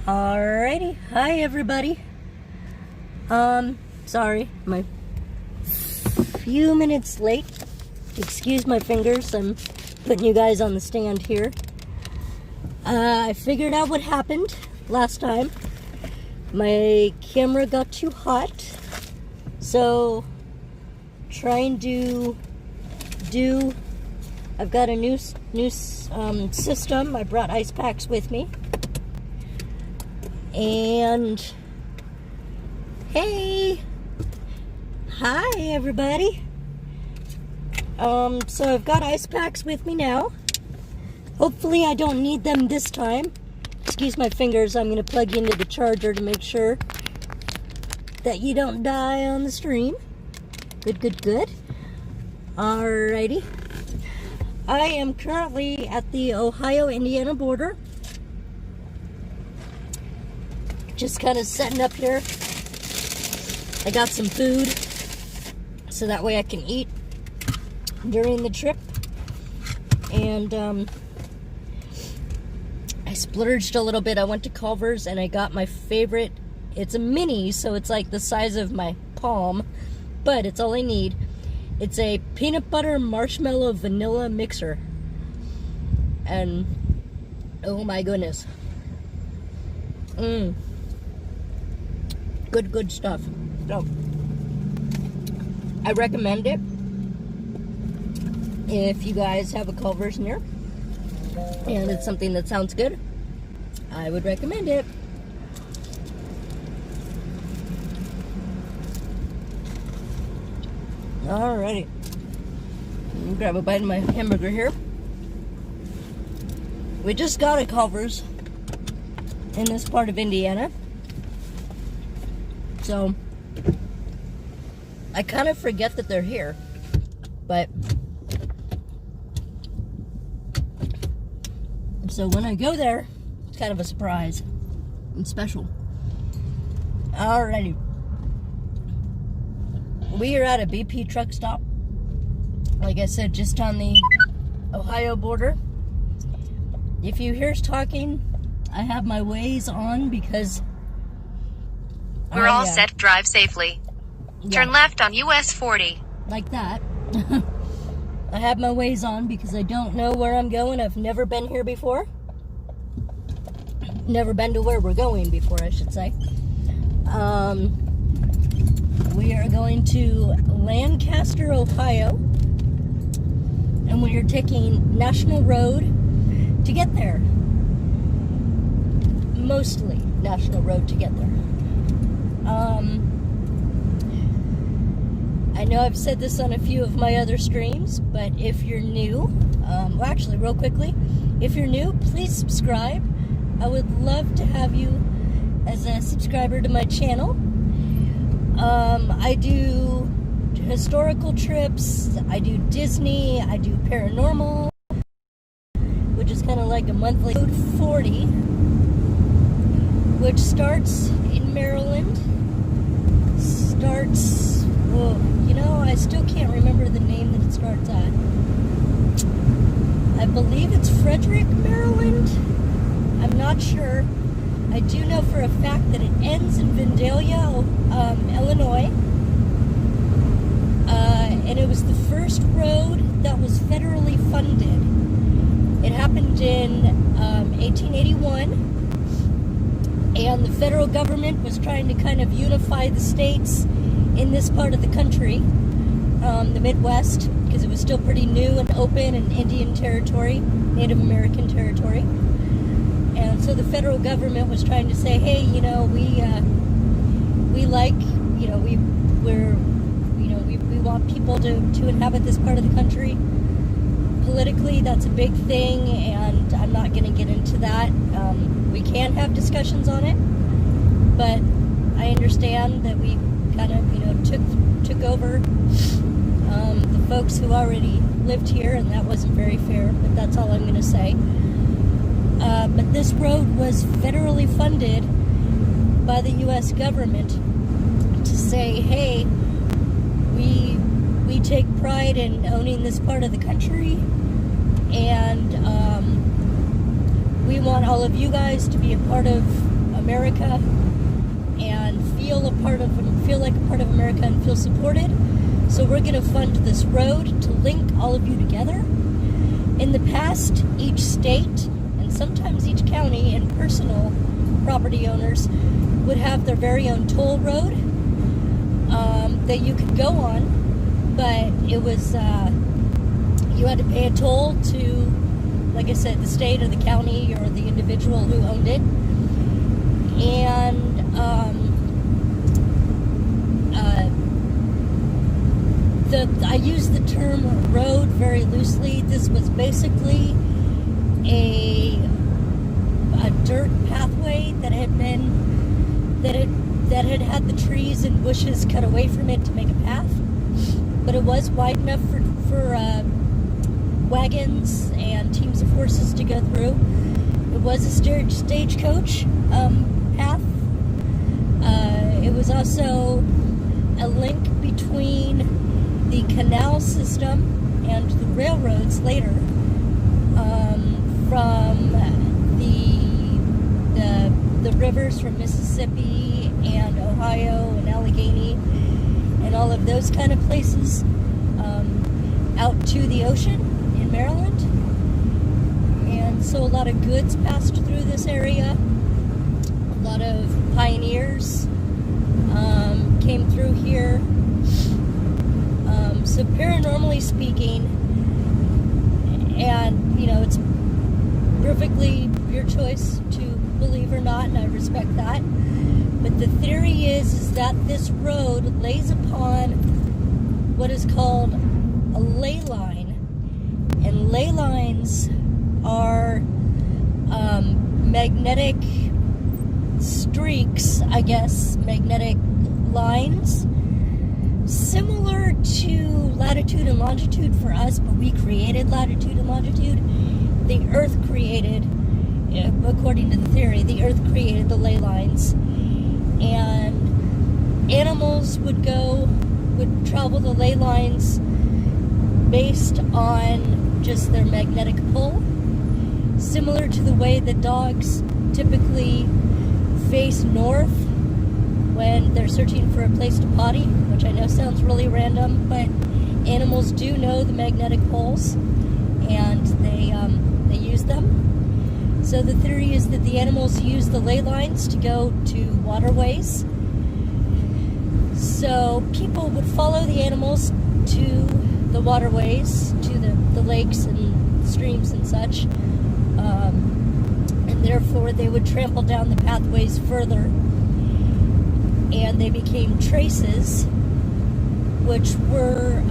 Alrighty, hi everybody. Sorry, I'm a few minutes late. Excuse my fingers, I'm putting you guys on the stand here. I figured out what happened last time. My camera got too hot, so trying to I've got a new system. I brought ice packs with me. And hey, hi everybody. So I've got ice packs with me now. Hopefully I don't need them this time. Excuse my fingers, I'm going to plug into the charger to make sure that you don't die on the stream. Good. Alrighty. I am currently at the Ohio-Indiana border. Just kind of setting up here. I got some food so that way I can eat during the trip. And I splurged a little bit. I went to Culver's and I got my favorite. It's a mini, so it's like the size of my palm, but it's all I need. It's a peanut butter marshmallow vanilla mixer. And oh my goodness. Good stuff. So I recommend it if you guys have a Culver's near and it's something that sounds good. I would recommend it. Alrighty, let me grab a bite of my hamburger here. We just got a Culver's in this part of Indiana. So, I kind of forget that they're here, but so when I go there, it's kind of a surprise and special. Alrighty. We are at a BP truck stop. Like I said, just on the Ohio border. If you hear us talking, I have my Waze on because we're all set. Drive safely. Turn left on US 40. Like that. I have my Waze on because I don't know where I'm going. I've never been here before. Never been to where we're going before, I should say. We are going to Lancaster, Ohio. And we are taking National Road to get there. Mostly National Road to get there. I know I've said this on a few of my other streams, but if you're new, well actually real quickly, if you're new, please subscribe. I would love to have you as a subscriber to my channel. I do historical trips, I do Disney, I do Paranormal, which is kind of like a monthly. Code 40, which starts in Maryland, well, you know, I still can't remember the name that it starts at. I believe it's Frederick, Maryland. I'm not sure. I do know for a fact that it ends in Vandalia, Illinois. And it was the first road that was federally funded. It happened in 1881. And the federal government was trying to kind of unify the states in this part of the country, the Midwest, because it was still pretty new and open and Indian territory, Native American territory. And so the federal government was trying to say, hey, you know, we like, you know, we want people to inhabit this part of the country. Politically, that's a big thing, and I'm not going to get into that. We can have discussions on it, but I understand that we kind of, you know, took over the folks who already lived here, and that wasn't very fair, but that's all I'm going to say. But this road was federally funded by the U.S. government to say, hey, we take pride in owning this part of the country, and we want all of you guys to be a part of America and feel like a part of America and feel supported. So we're going to fund this road to link all of you together. In the past, each state and sometimes each county and personal property owners would have their very own toll road that you could go on, but it was you had to pay a toll to, like I said, the state or the county or the individual who owned it. And I use the term road very loosely. This was basically a dirt pathway that had had the trees and bushes cut away from it to make a path, but it was wide enough for wagons and teams of horses to go through. It was a stagecoach path. It was also a link between the canal system and the railroads later, from the rivers from Mississippi and Ohio and Allegheny and all of those kind of places, out to the ocean in Maryland. And so a lot of goods passed through this area. A lot of pioneers came through here. So paranormally speaking, and it's perfectly your choice to believe or not, and I respect that. But the theory is that this road lays upon what is called a ley line, and ley lines are magnetic streaks, I guess, magnetic lines, similar to latitude and longitude for us, but we created latitude and longitude. The Earth created, according to the theory, the Earth created the ley lines, and animals would travel the ley lines based on just their magnetic pull, similar to the way that dogs typically face north when they're searching for a place to potty, which I know sounds really random, but animals do know the magnetic poles, and they use them. So the theory is that the animals use the ley lines to go to waterways. So people would follow the animals to the waterways, to the lakes and streams and such, and therefore they would trample down the pathways further, and they became traces, which were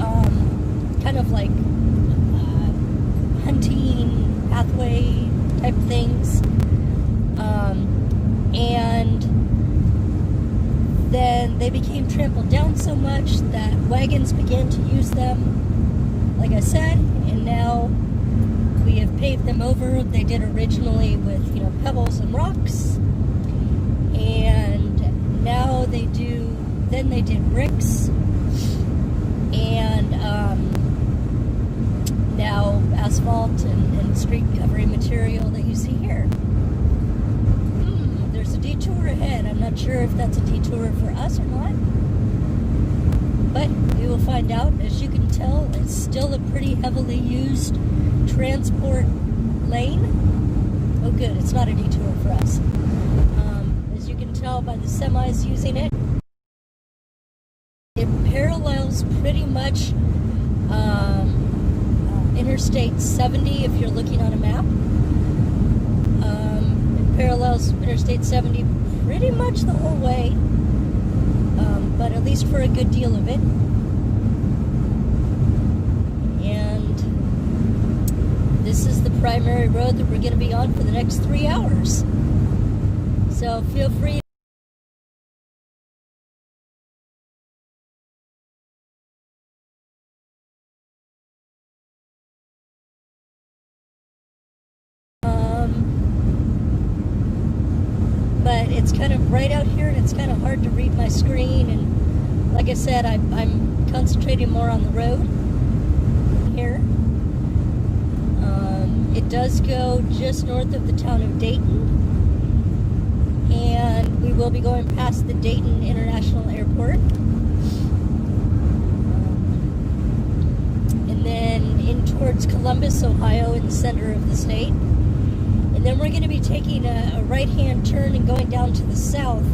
kind of like hunting pathway type things, and then they became trampled down so much that wagons began to use them, like I said, and now we have paved them over. They did originally with pebbles and rocks, and now they did bricks, and now asphalt and street covering material that you see here. There's a detour ahead. I'm not sure if that's a detour for us or not, but we will find out. As you can tell, it's still a pretty heavily used transport lane. Oh good, it's not a detour for us. As you can tell by the semis using it, it parallels pretty much Interstate 70 if you're looking on a map. It parallels Interstate 70 pretty much the whole way, but at least for a good deal of it. And this is the primary road that we're going to be on for the next 3 hours. So feel free. But it's kind of right out here, and it's kind of hard to read my screen. And like I said, I'm concentrating more on the road here. It does go just north of the town of Dayton, and will be going past the Dayton International Airport. And then in towards Columbus, Ohio, in the center of the state. And then we're going to be taking a right-hand turn and going down to the south.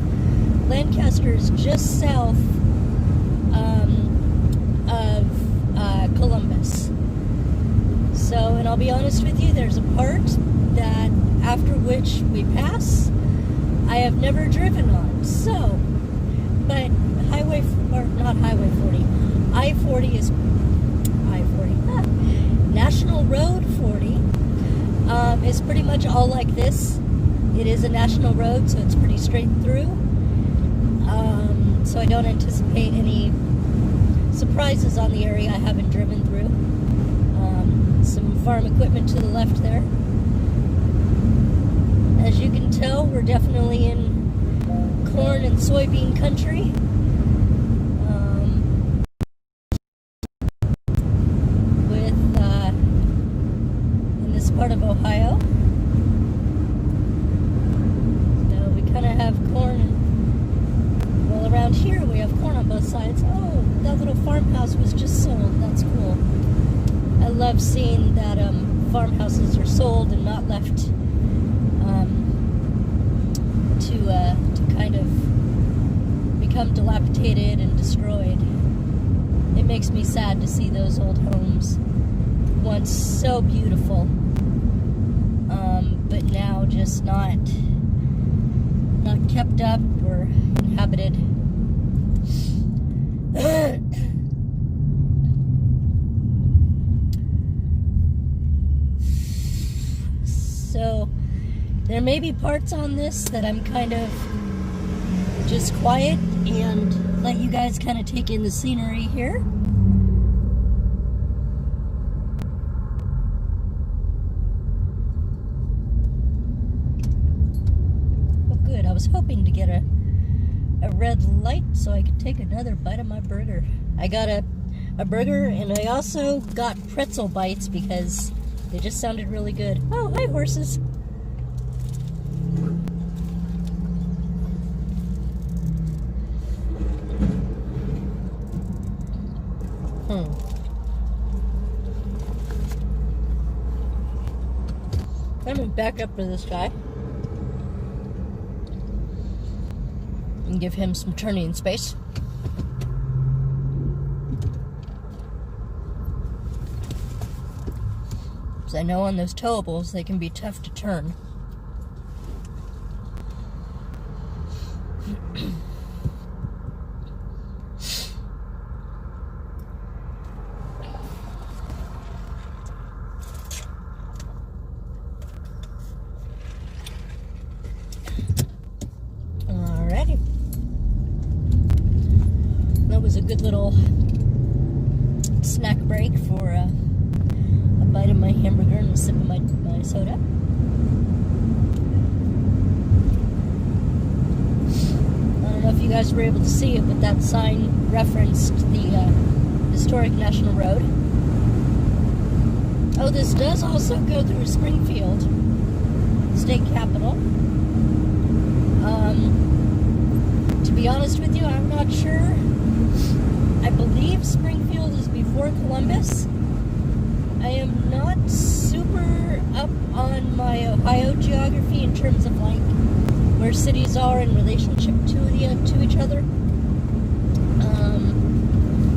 Lancaster is just south of Columbus. So, and I'll be honest with you, there's a part that after which we pass, I have never driven on. So, but I-40 is National Road 40 is pretty much all like this. It is a national road, so it's pretty straight through. So I don't anticipate any surprises on the area I haven't driven through. Some farm equipment to the left there. As you can tell, we're definitely in corn and soybean country. In this part of Ohio. So we kind of have corn, and, well, around here we have corn on both sides. Oh, that little farmhouse was just sold. That's cool. I love seeing that farmhouses are sold and not left to kind of become dilapidated and destroyed. It makes me sad to see those old homes, once so beautiful, but now just not kept up or inhabited. So there may be parts on this that I'm kind of just quiet and let you guys kind of take in the scenery here. Oh good, I was hoping to get a red light so I could take another bite of my burger. I got a burger, and I also got pretzel bites because they just sounded really good. Oh, hi horses. I'm gonna back up to this guy and give him some turning space. Because I know on those towables they can be tough to turn. Alrighty. That was a good little snack break for a bite of my hamburger and a sip of my soda. I don't know if you guys were able to see it, but that sign referenced the historic National Road. Oh, this does also go through Springfield, state capital. To be honest with you, I'm not sure. I believe Springfield is before Columbus. I am not super up on my Ohio geography in terms of like where cities are in relationship to each other.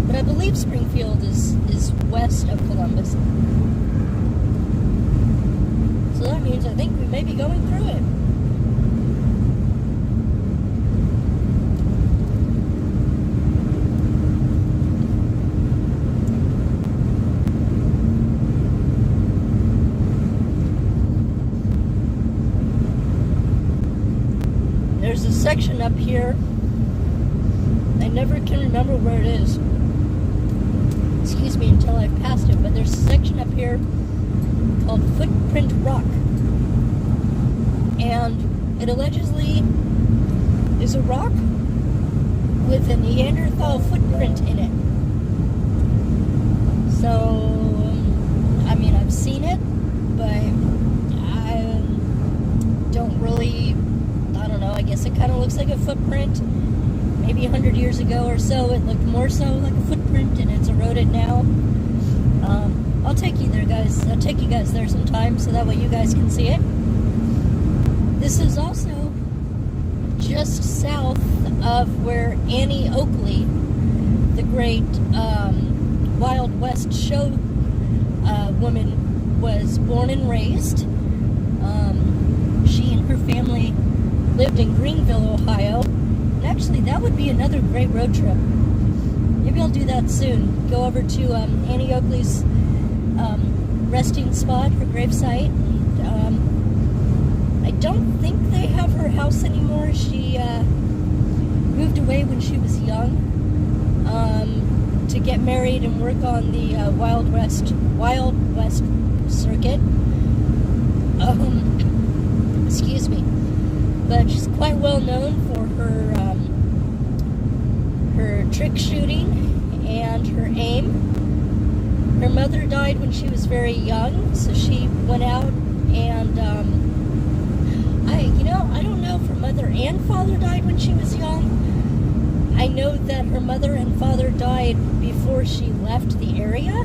But I believe Springfield is west of Columbus. So that means I think we may be going through it. There's a section up here, I never can remember where it is, excuse me, until I've passed it, but there's a section up here called Footprint Rock, and it allegedly is a rock with a Neanderthal footprint in it. So, I mean, I've seen it, but I don't really, I don't know, I guess guess it kind of looks like a footprint. Maybe 100 years ago or so, it looked more so like a footprint, and it's eroded now. I'll take you there, guys. I'll take you guys there sometime, so that way you guys can see it. This is also just south of where Annie Oakley, the great Wild West show woman, was born and raised. She and her family lived in Greenville, Ohio. And actually, that would be another great road trip. Maybe I'll do that soon. Go over to Annie Oakley's resting spot, her gravesite. And, I don't think they have her house anymore. She moved away when she was young to get married and work on the Wild West circuit. Excuse me. But she's quite well known for her trick shooting and her aim. Her mother died when she was very young, so she went out and I don't know if her mother and father died when she was young. I know that her mother and father died before she left the area,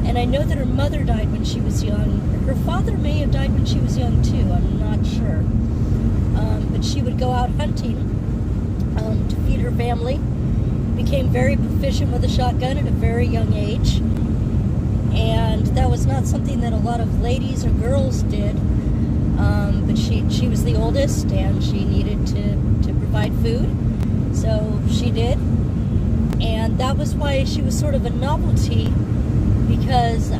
and I know that her mother died when she was young. Her father may have died when she was young too, I'm not sure. But she would go out hunting to feed her family. Became very proficient with a shotgun at a very young age, and that was not something that a lot of ladies or girls did. But she was the oldest, and she needed to provide food, so she did. And that was why she was sort of a novelty, because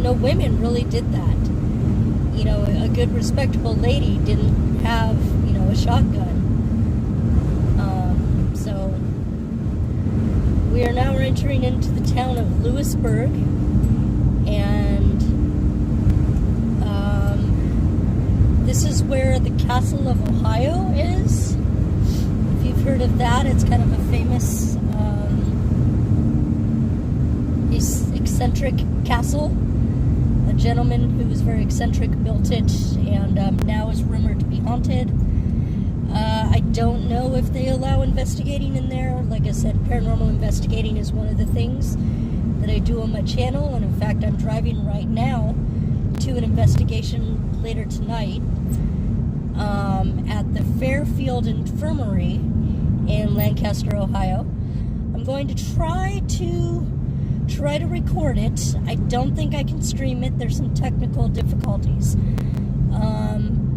no women really did that. You know, a good respectable lady didn't have, a shotgun. So we are now entering into the town of Lewisburg, and this is where the Castle of Ohio is. If you've heard of that, it's kind of a famous eccentric castle. A gentleman who was very eccentric built it, and now is rumored to be haunted. I don't know if they allow investigating in there. Like I said, paranormal investigating is one of the things that I do on my channel, and in fact, I'm driving right now to an investigation later tonight at the Fairfield Infirmary in Lancaster, Ohio. I'm going to try to record it. I don't think I can stream it. There's some technical difficulties.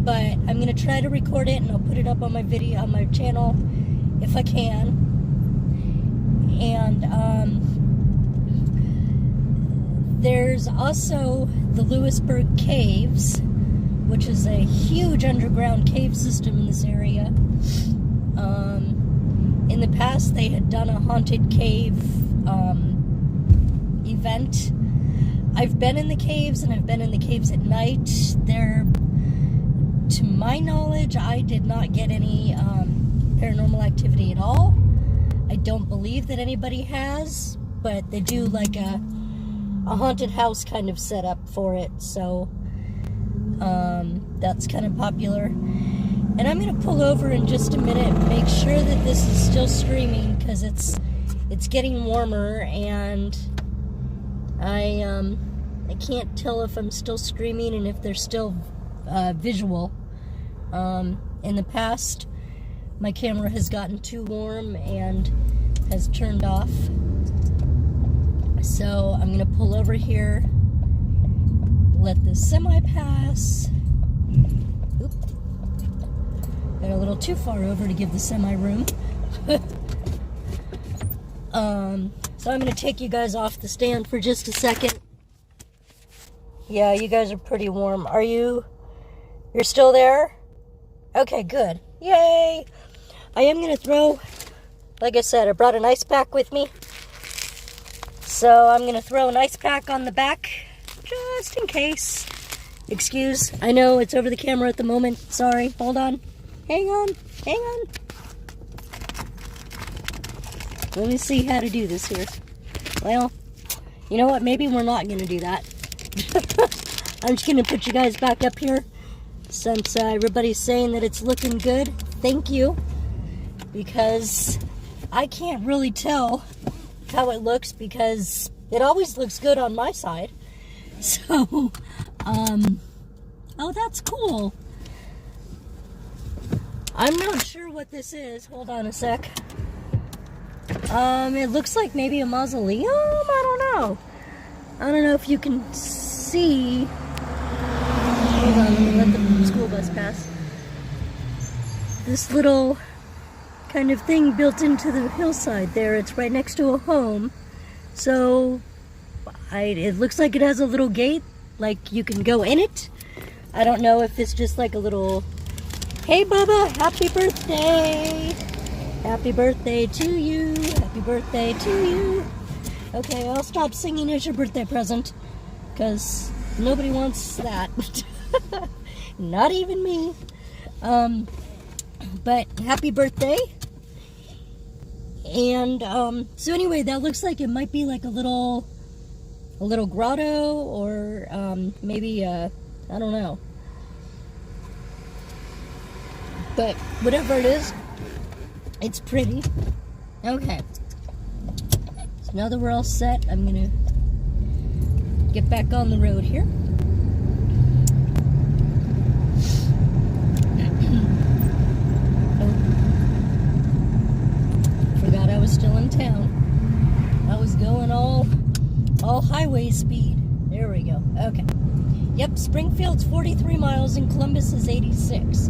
But I'm going to try to record it, and I'll put it up on my video, on my channel, if I can. And there's also the Lewisburg Caves, which is a huge underground cave system in this area. In the past, they had done a haunted cave event. I've been in the caves, and I've been in the caves at night. To my knowledge, I did not get any paranormal activity at all. I don't believe that anybody has, but they do like a haunted house kind of setup for it, so that's kind of popular. And I'm going to pull over in just a minute and make sure that this is still streaming, because it's getting warmer, and I can't tell if I'm still streaming and if there's still visual. In the past, my camera has gotten too warm and has turned off. So I'm going to pull over here, let the semi pass. Oop. Got a little too far over to give the semi room. So I'm going to take you guys off the stand for just a second. Yeah, you guys are pretty warm. Are you? You're still there? Okay, good. Yay! I am going to throw, like I said, I brought an ice pack with me. So I'm going to throw an ice pack on the back, just in case. Excuse, I know it's over the camera at the moment. Sorry, hold on. Hang on. Let me see how to do this here. Well, you know what? Maybe we're not going to do that. I'm just going to put you guys back up here Since everybody's saying that it's looking good, thank you, because I can't really tell how it looks because it always looks good on my side. So, oh, that's cool. I'm not sure what this is. Hold on a sec. It looks like maybe a mausoleum? I don't know. I don't know if you can see. Hold on, let me let the school bus pass. This little kind of thing built into the hillside there. It's right next to a home. So, it looks like it has a little gate, like you can go in it. I don't know if it's just like a little, hey Bubba, happy birthday! Happy birthday to you, happy birthday to you. Okay, I'll stop singing as your birthday present, because nobody wants that. Not even me. But happy birthday. And, so anyway, that looks like it might be like a little grotto, or, maybe, I don't know. But whatever it is, it's pretty. Okay. So now that we're all set, I'm gonna get back on the road here. Oh. Forgot I was still in town. I was going all highway speed. There we go. Okay. Yep, Springfield's 43 miles and Columbus is 86.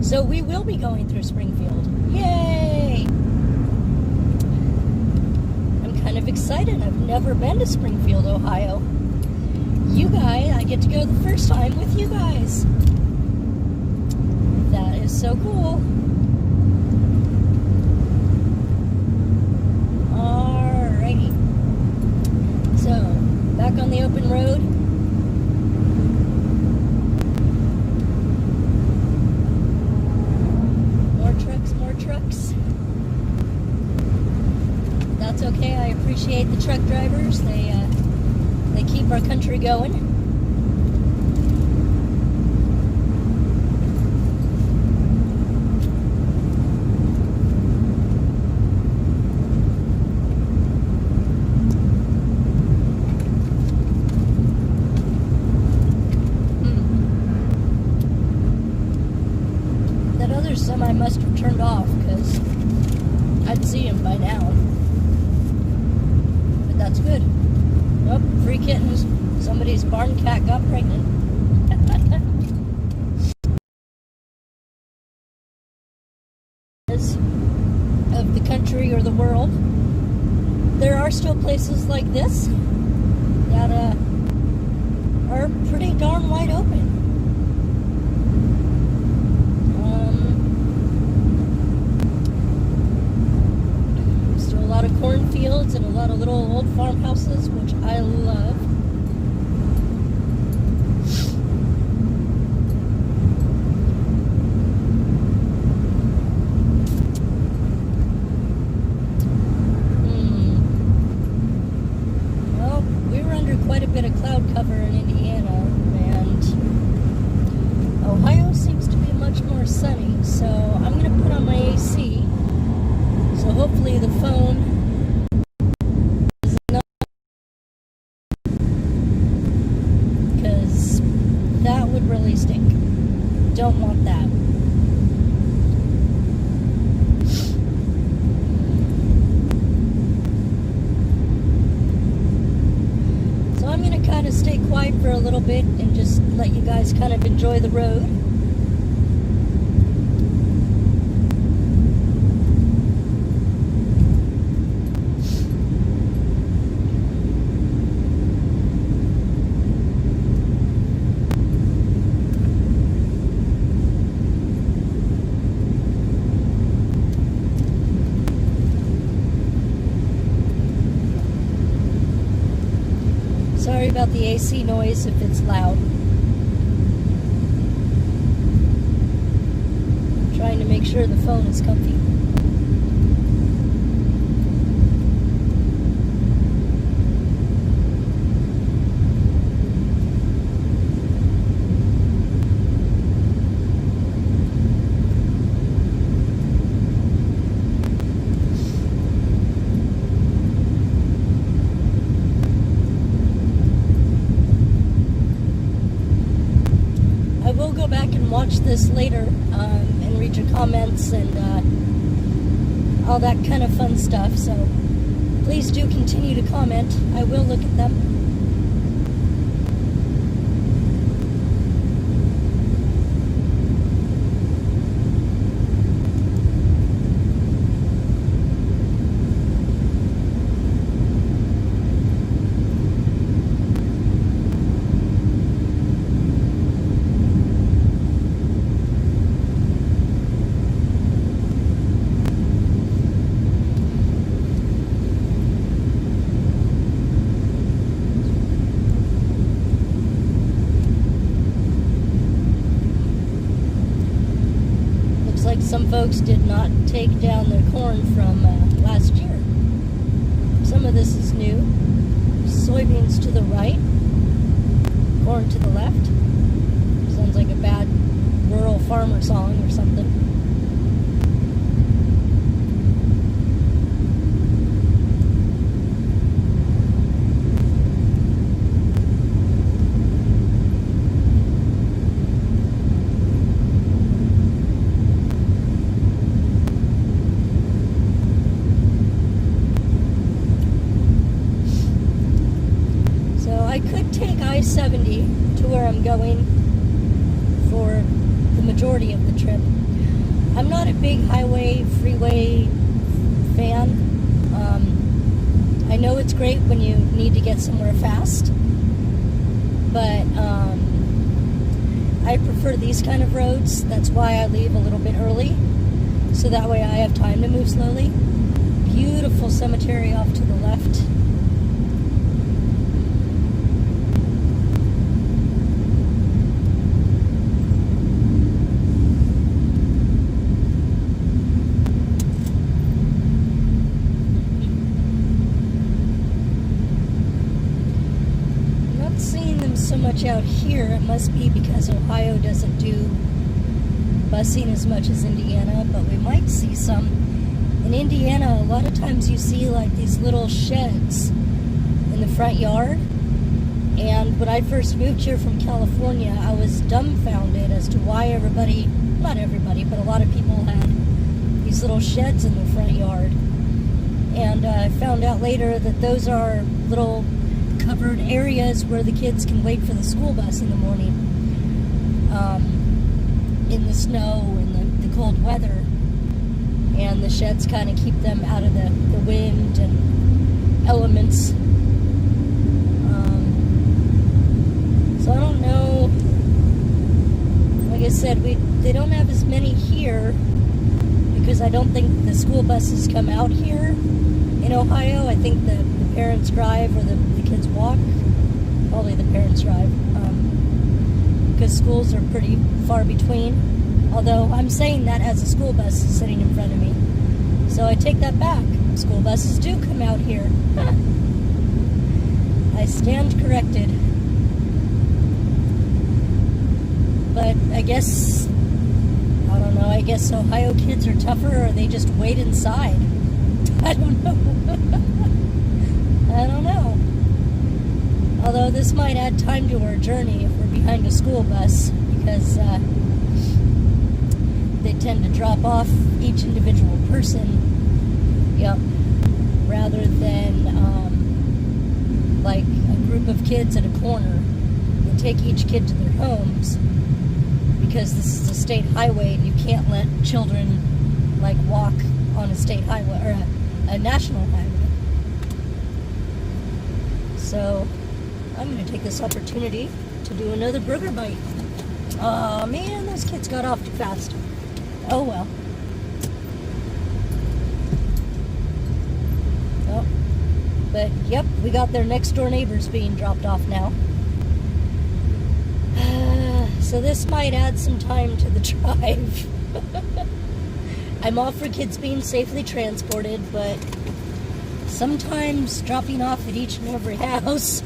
So we will be going through Springfield. Yay! I'm kind of excited. I've never been to Springfield, Ohio. You guys, I get to go the first time with you guys. That is so cool. Alrighty. So, back on the open road. More trucks. That's okay. I appreciate the truck drivers. They keep our country going. That other semi must have turned off because I'd see him by now. But that's good. Nope, free kittens. Somebody's barn cat got pregnant. Of the country or the world, there are still places like this that are pretty darn wide open. Still a lot of cornfields and a lot of little old farmhouses, which I love. Quite a bit of cloud cover in Indiana, and Ohio seems to be much more sunny, so I'm going to put on my AC, so hopefully the phone is enough, because that would really stink. Don't want that. I'm going to kind of stay quiet for a little bit and just let you guys kind of enjoy the road. Sorry about the AC noise if it's loud. I'm trying to make sure the phone is comfy. will go back and watch this later and read your comments and all that kind of fun stuff. So please do continue to comment. I will look at them. Some folks did not take down their corn from last year. Some of this is new. Soybeans to the right, corn to the left. Sounds like a bad rural farmer song or something. I could take I-70 to where I'm going for the majority of the trip. I'm not a big highway, freeway fan. I know it's great when you need to get somewhere fast, but I prefer these kind of roads. That's why I leave a little bit early, so that way I have time to move slowly. Beautiful cemetery off to the left. So much out here. It must be because Ohio doesn't do busing as much as Indiana, but we might see some. In Indiana, a lot of times you see like these little sheds in the front yard, and when I first moved here from California, I was dumbfounded as to why everybody, not everybody, but a lot of people had these little sheds in the front yard. And I found out later that those are little covered areas where the kids can wait for the school bus in the morning, in the snow and the cold weather, and the sheds kind of keep them out of the wind and elements. So I don't know, like I said, they don't have as many here because I don't think the school buses come out here in Ohio. I think the parents drive or the kids walk. Probably the parents drive, because schools are pretty far between. Although I'm saying that as a school bus is sitting in front of me, so I take that back. School buses do come out here. I stand corrected. But I guess, I don't know, I guess Ohio kids are tougher, or they just wait inside. I don't know. I don't know. Although this might add time to our journey if we're behind a school bus, because they tend to drop off each individual person, yep, rather than like a group of kids at a corner. They take each kid to their homes, because this is a state highway and you can't let children like walk on a state highway or a national highway. So I'm going to take this opportunity to do another burger bite. Oh man, those kids got off too fast. Oh well. Oh, but yep, we got their next door neighbors being dropped off now. So this might add some time to the drive. I'm all for kids being safely transported, but sometimes dropping off at each and every house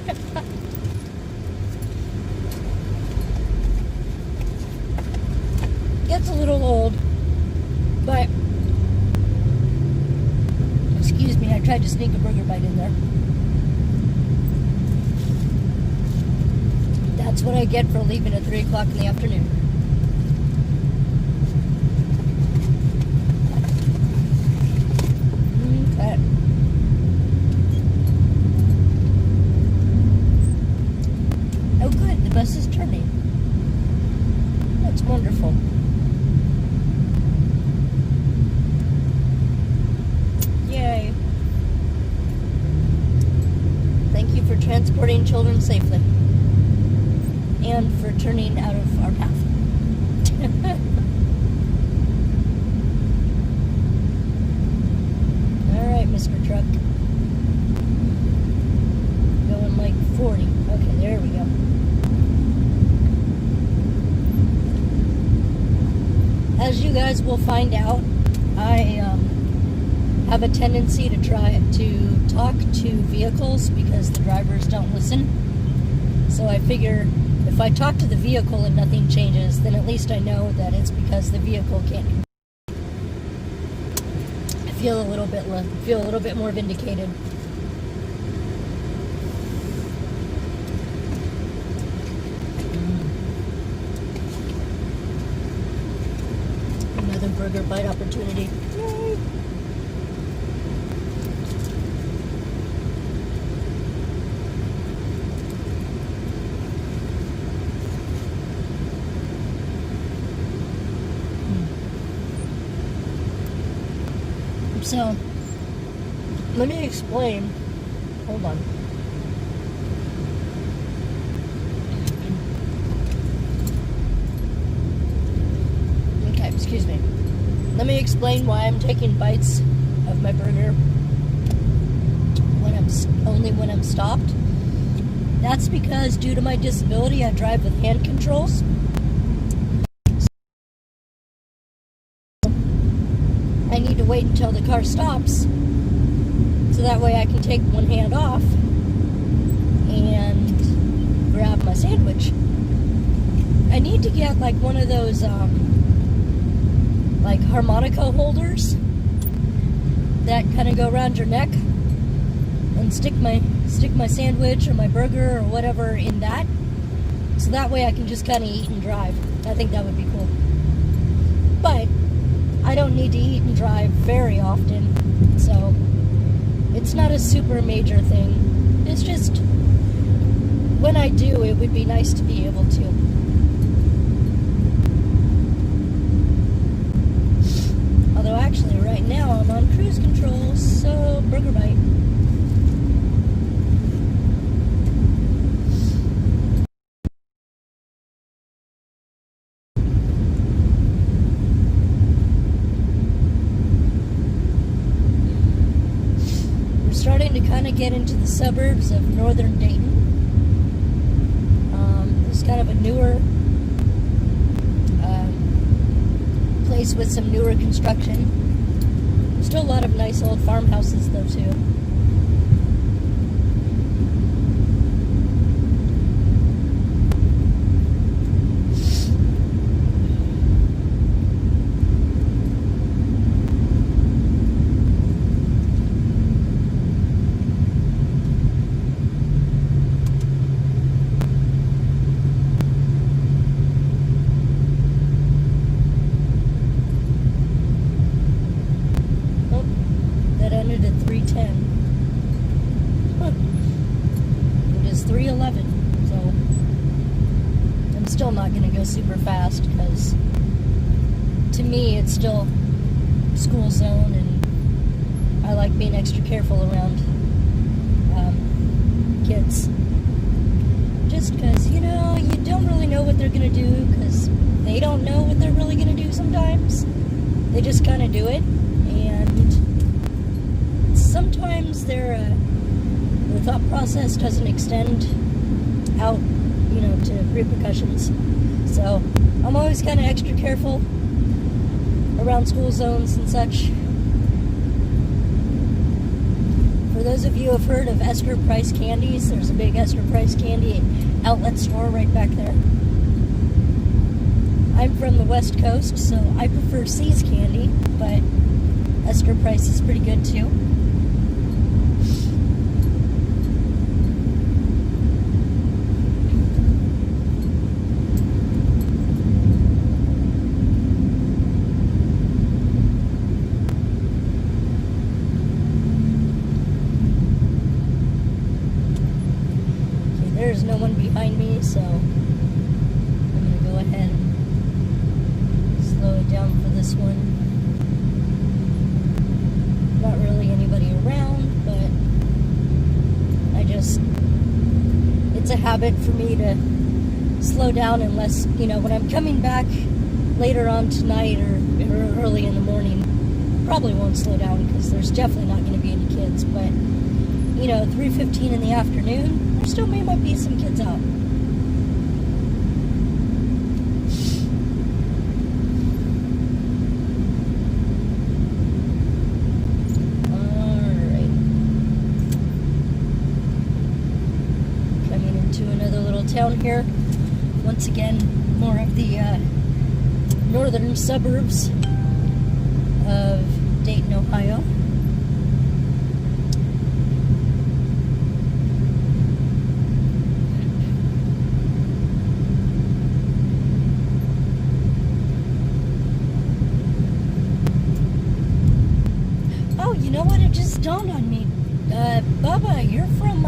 gets a little old. But excuse me, I tried to sneak a burger bite in there. That's what I get for leaving at 3 o'clock in the afternoon. Okay. Oh good, the bus is turning. That's wonderful. Yay. Thank you for transporting children safely. And for turning out of our path. Alright, Mr. Truck. Going like 40. Okay, there we go. As you guys will find out, I have a tendency to try to talk to vehicles because the drivers don't listen. So I figure if I talk to the vehicle and nothing changes, then at least I know that it's because the vehicle can't. I feel a little bit more vindicated. Another burger bite opportunity. Yay! So, let me explain. Hold on. Okay, excuse me. Let me explain why I'm taking bites of my burger only when I'm stopped. That's because due to my disability, I drive with hand controls. I need to wait until the car stops so that way I can take one hand off and grab my sandwich. I need to get like one of those like harmonica holders that kind of go around your neck and stick my sandwich or my burger or whatever in that, so that way I can just kind of eat and drive. I think that would be cool. But I don't need to eat and drive very often, so it's not a super major thing. It's just when I do, it would be nice to be able to. Although actually right now I'm on cruise control, so burger bite. Starting to kind of get into the suburbs of northern Dayton. There's kind of a newer place with some newer construction. There's still a lot of nice old farmhouses though too. Still not going to go super fast because to me it's still school zone and I like being extra careful around kids, just because you don't really know what they're going to do because they don't know what they're really going to do sometimes. They just kind of do it, and sometimes their thought process doesn't extend out to repercussions. So I'm always kind of extra careful around school zones and such. For those of you who have heard of Esther Price candies, there's a big Esther Price candy outlet store right back there. I'm from the West Coast, so I prefer See's candy, but Esther Price is pretty good too. this one. Not really anybody around, but it's a habit for me to slow down unless, when I'm coming back later on tonight or early in the morning, probably won't slow down because there's definitely not going to be any kids, but 3:15 in the afternoon, there still might be some kids out. Alright. Coming into another little town here. Once again, more of the northern suburbs of Dayton, Ohio. Oh, you know what? It just dawned on me. Bubba, you're from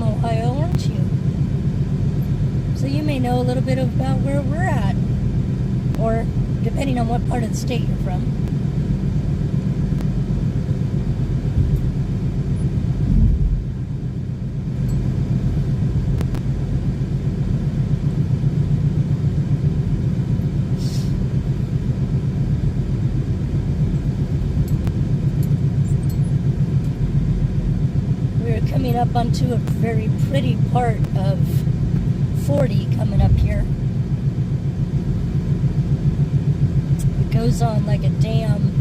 Ohio, aren't you? So you may know a little bit about where we're at, or depending on what part of the state you're from. We're coming up onto a very pretty part of 40 coming up here. It goes on like a dam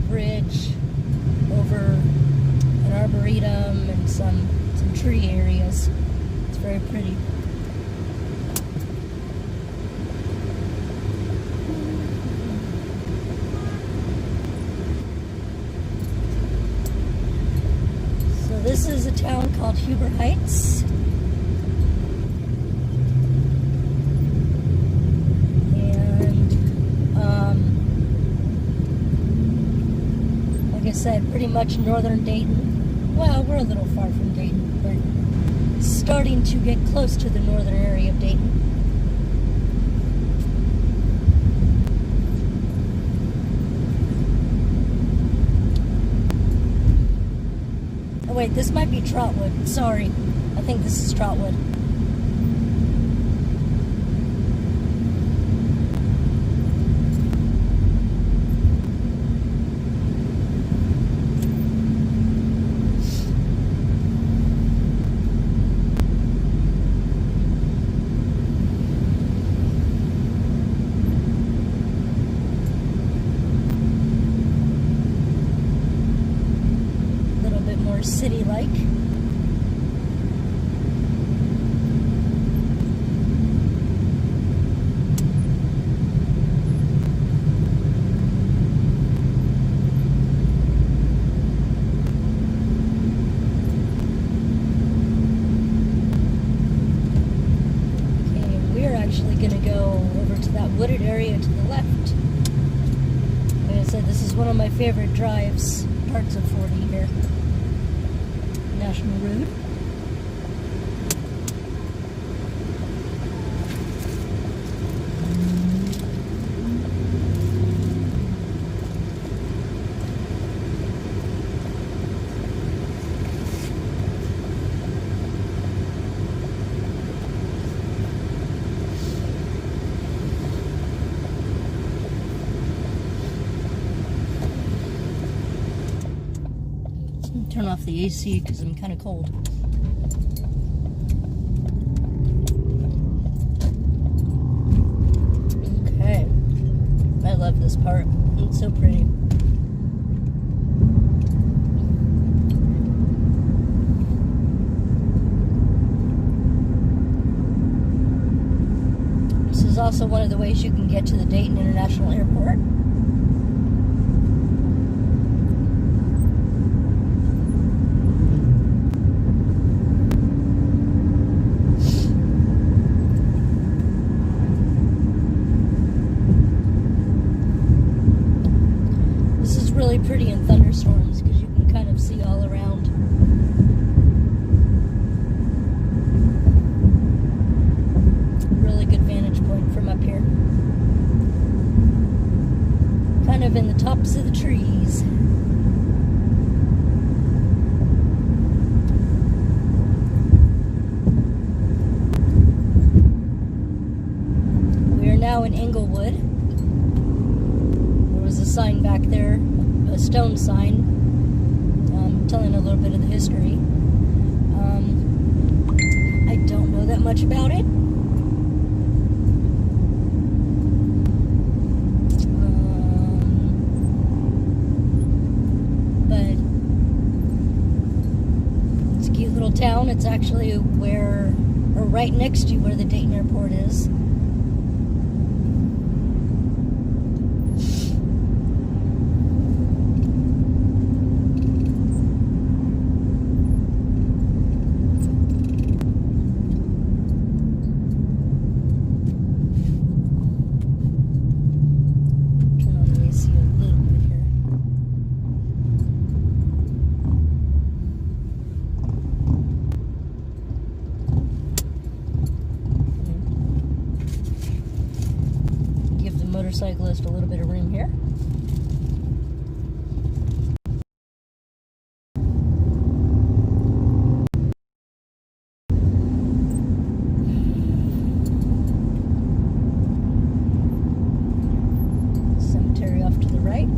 bridge over an arboretum and some tree areas. It's very pretty. So this is a town called Huber Heights. Said pretty much northern Dayton. Well, we're a little far from Dayton, but starting to get close to the northern area of Dayton. Oh wait, this might be Trotwood. Sorry, I think this is Trotwood. City-like. Okay, we're actually going to go over to that wooded area to the left. Like I said, this is one of my favorite drives, parts of 40 here. National Road. Turn off the AC because I'm kind of cold. Okay. I love this part. It's so pretty. This is also one of the ways you can get to the Dayton International Airport. Pretty in thunderstorms because you can kind of see all around. Really good vantage point from up here. kind of in the tops of the trees. We are now in Englewood. There was a sign back there, a stone sign, telling a little bit of the history. I don't know that much about it. But it's a cute little town. It's actually where, or right next to where the Dayton airport is. Motorcyclist a little bit of room here. Cemetery off to the right.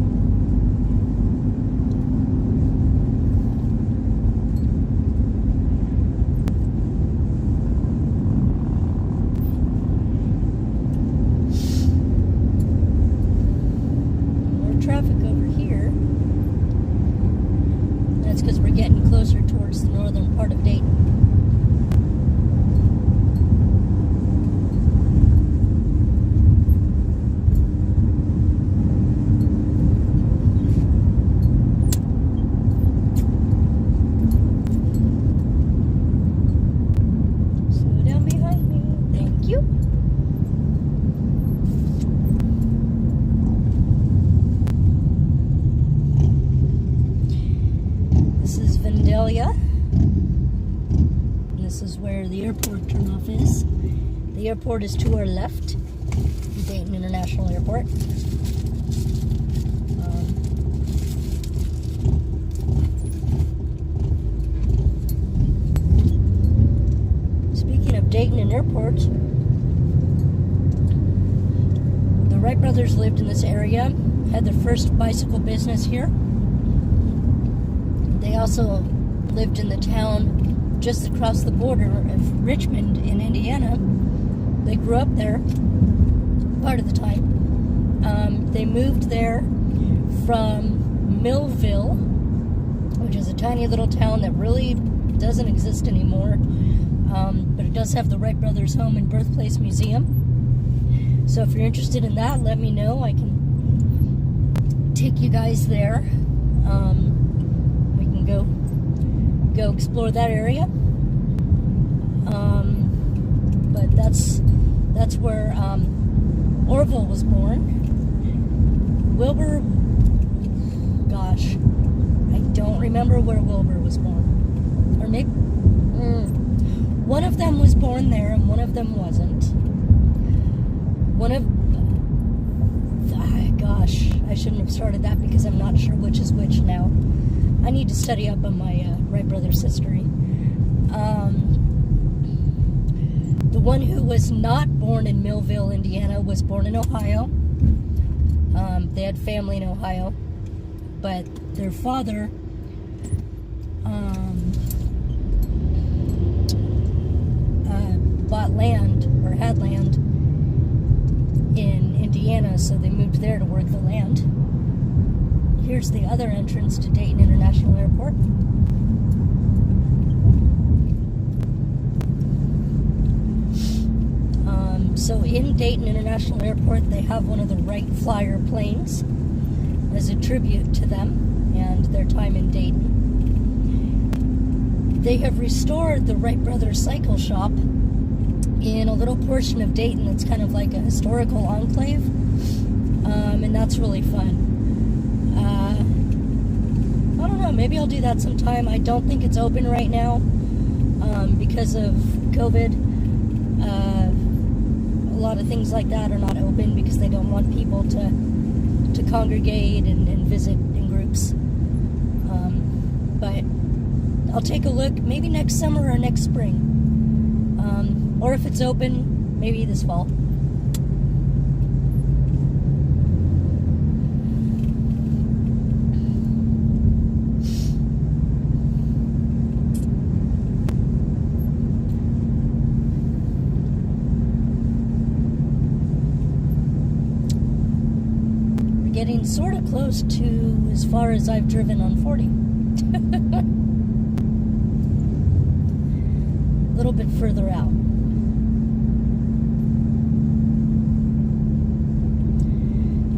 Traffic over here. That's because we're getting closer towards the northern part of Dayton. Slow down behind me. Thank you. And this is where the airport turnoff is. The airport is to our left, Dayton International Airport. Speaking of Dayton and airport, the Wright brothers lived in this area, had their first bicycle business here. They also lived in the town just across the border of Richmond in Indiana. They grew up there part of the time. They moved there from Millville, which is a tiny little town that really doesn't exist anymore, but it does have the Wright Brothers Home and Birthplace Museum. So if you're interested in that, let me know. I can take you guys there. We can go explore that area. But that's where Orville was born. Wilbur, gosh, I don't remember where Wilbur was born. Or maybe one of them was born there and one of them wasn't. Gosh, I shouldn't have started that because I'm not sure which is which now. I need to study up on my Wright brothers history. The one who was not born in Millville, Indiana, was born in Ohio. They had family in Ohio, but their father bought land, or had land, in Indiana, so they moved there to work the land. Here's the other entrance to Dayton International Airport. So in Dayton International Airport, they have one of the Wright Flyer planes as a tribute to them and their time in Dayton. They have restored the Wright Brothers Cycle Shop in a little portion of Dayton that's kind of like a historical enclave, and that's really fun. I don't know, maybe I'll do that sometime. I don't think it's open right now because of COVID. A lot of things like that are not open because they don't want people to to congregate and visit in groups. But I'll take a look maybe next summer or next spring. Or if it's open, maybe this fall. Getting sort of close to as far as I've driven on 40. A little bit further out.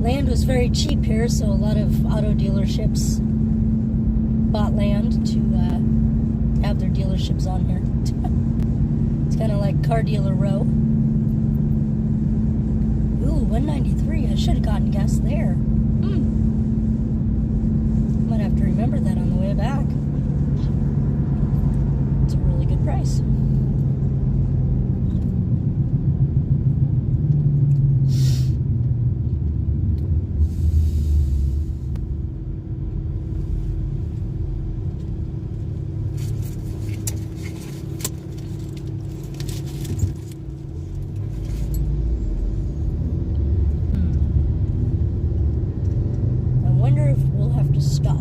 Land was very cheap here, so a lot of auto dealerships bought land to have their dealerships on here. It's kind of like car dealer row. Ooh, 193. I should have gotten gas there. Might have to remember that on the way back. It's a really good price. Stop.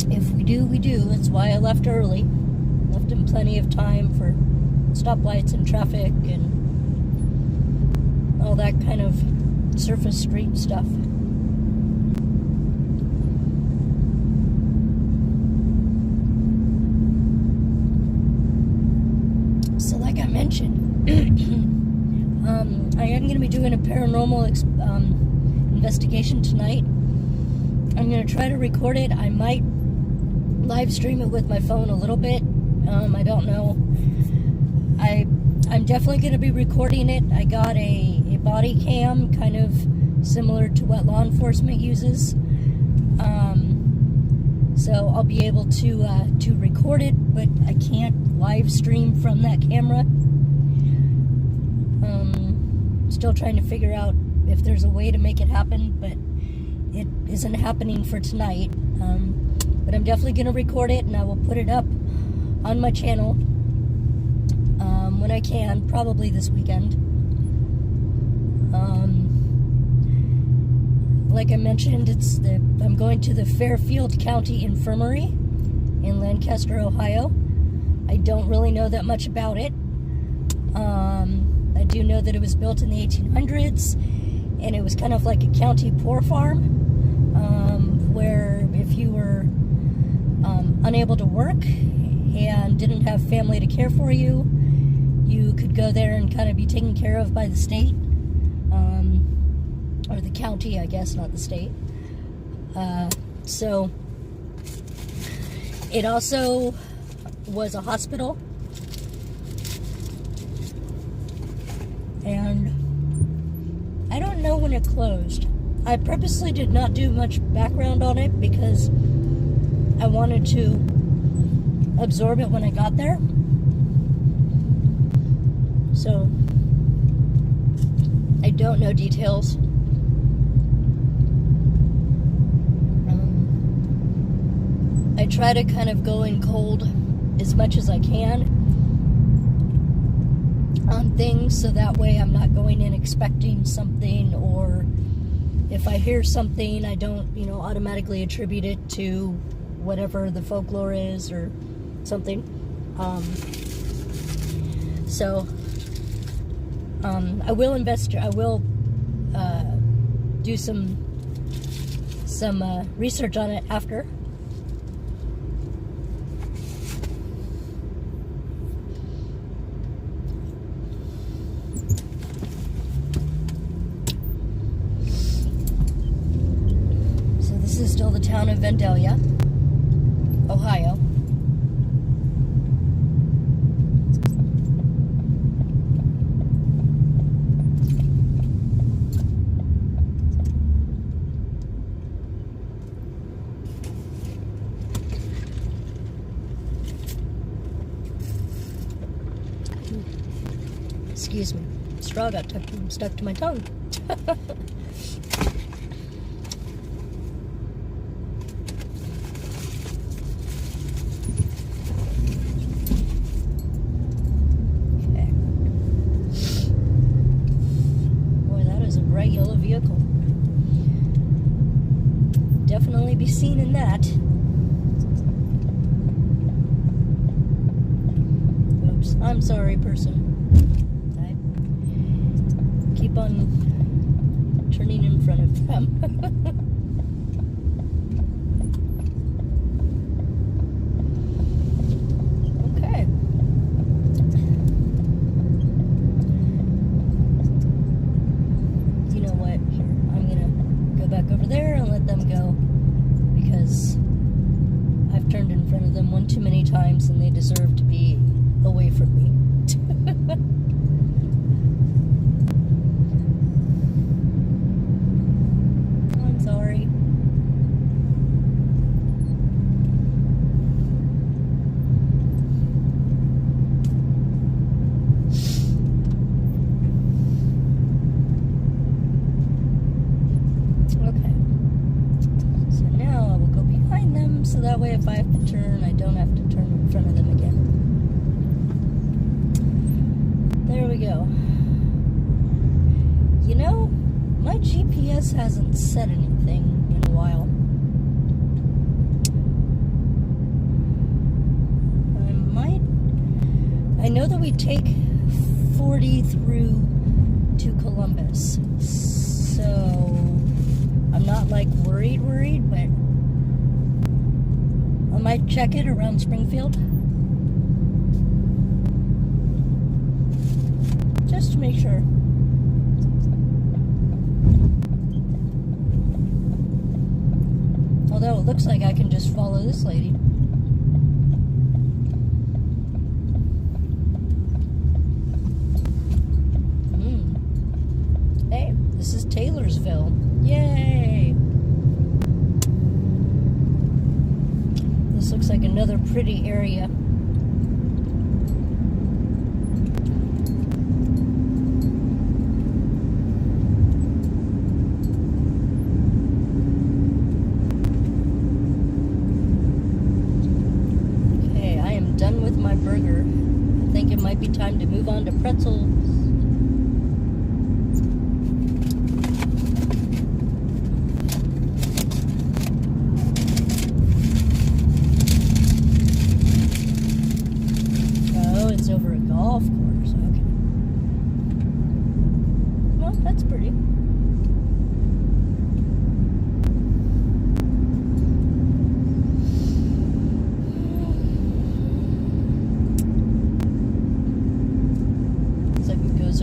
If we do, we do. That's why I left early. Left him plenty of time for stoplights and traffic and all that kind of surface street stuff. So like I mentioned, I am going to be doing a paranormal investigation tonight. I'm going to try to record it. I might live stream it with my phone a little bit. I don't know. I'm definitely going to be recording it. I got a body cam, kind of similar to what law enforcement uses. So I'll be able to record it, but I can't live stream from that camera. Still trying to figure out if there's a way to make it happen, but it isn't happening for tonight. But I'm definitely going to record it, and I will put it up on my channel when I can, probably this weekend. Like I mentioned, I'm going to the Fairfield County Infirmary in Lancaster, Ohio. I don't really know that much about it. I do know that it was built in the 1800s, and it was kind of like a county poor farm, where if you were unable to work and didn't have family to care for you, you could go there and kind of be taken care of by the state, or the county, I guess, not the state. So it also was a hospital. And I don't know when it closed. I purposely did not do much background on it because I wanted to absorb it when I got there. So I don't know details. I try to kind of go in cold as much as I can on things, so that way I'm not going in expecting something, or if I hear something, I don't, automatically attribute it to whatever the folklore is or something. So I will investigate. I will do some research on it after. This is still the town of Vandalia, Ohio. Excuse me. Straw got stuck to my tongue. Okay. Boy, that is a bright yellow vehicle. Definitely be seen in that. Oops, I'm sorry, person. Keep on turning in front of them. Okay. You know what? Here, I'm gonna go back over there and let them go because I've turned in front of them one too many times and they deserve to be away from me. Sorry. Okay. So now I will go behind them so that way if I have to turn, I don't have to turn in front of them again. There we go. You know, my GPS hasn't said anything in a while. I know that we take 40 through to Columbus, so I'm not like worried, but I might check it around Springfield. Just to make sure. Although it looks like I can just follow this lady. Hey, this is Taylorsville. Yay! This looks like another pretty area. Burger. I think it might be time to move on to pretzels. Oh, it's over a golf course. Okay. Well, that's pretty.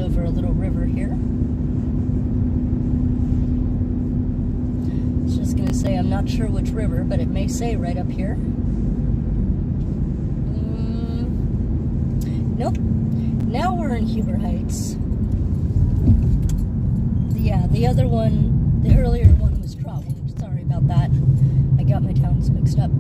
Over a little river here. I was just going to say I'm not sure which river, but it may say right up here. Nope. Now we're in Huber Heights. Yeah, the other one, the earlier one was Trotwood. Sorry about that. I got my towns mixed up.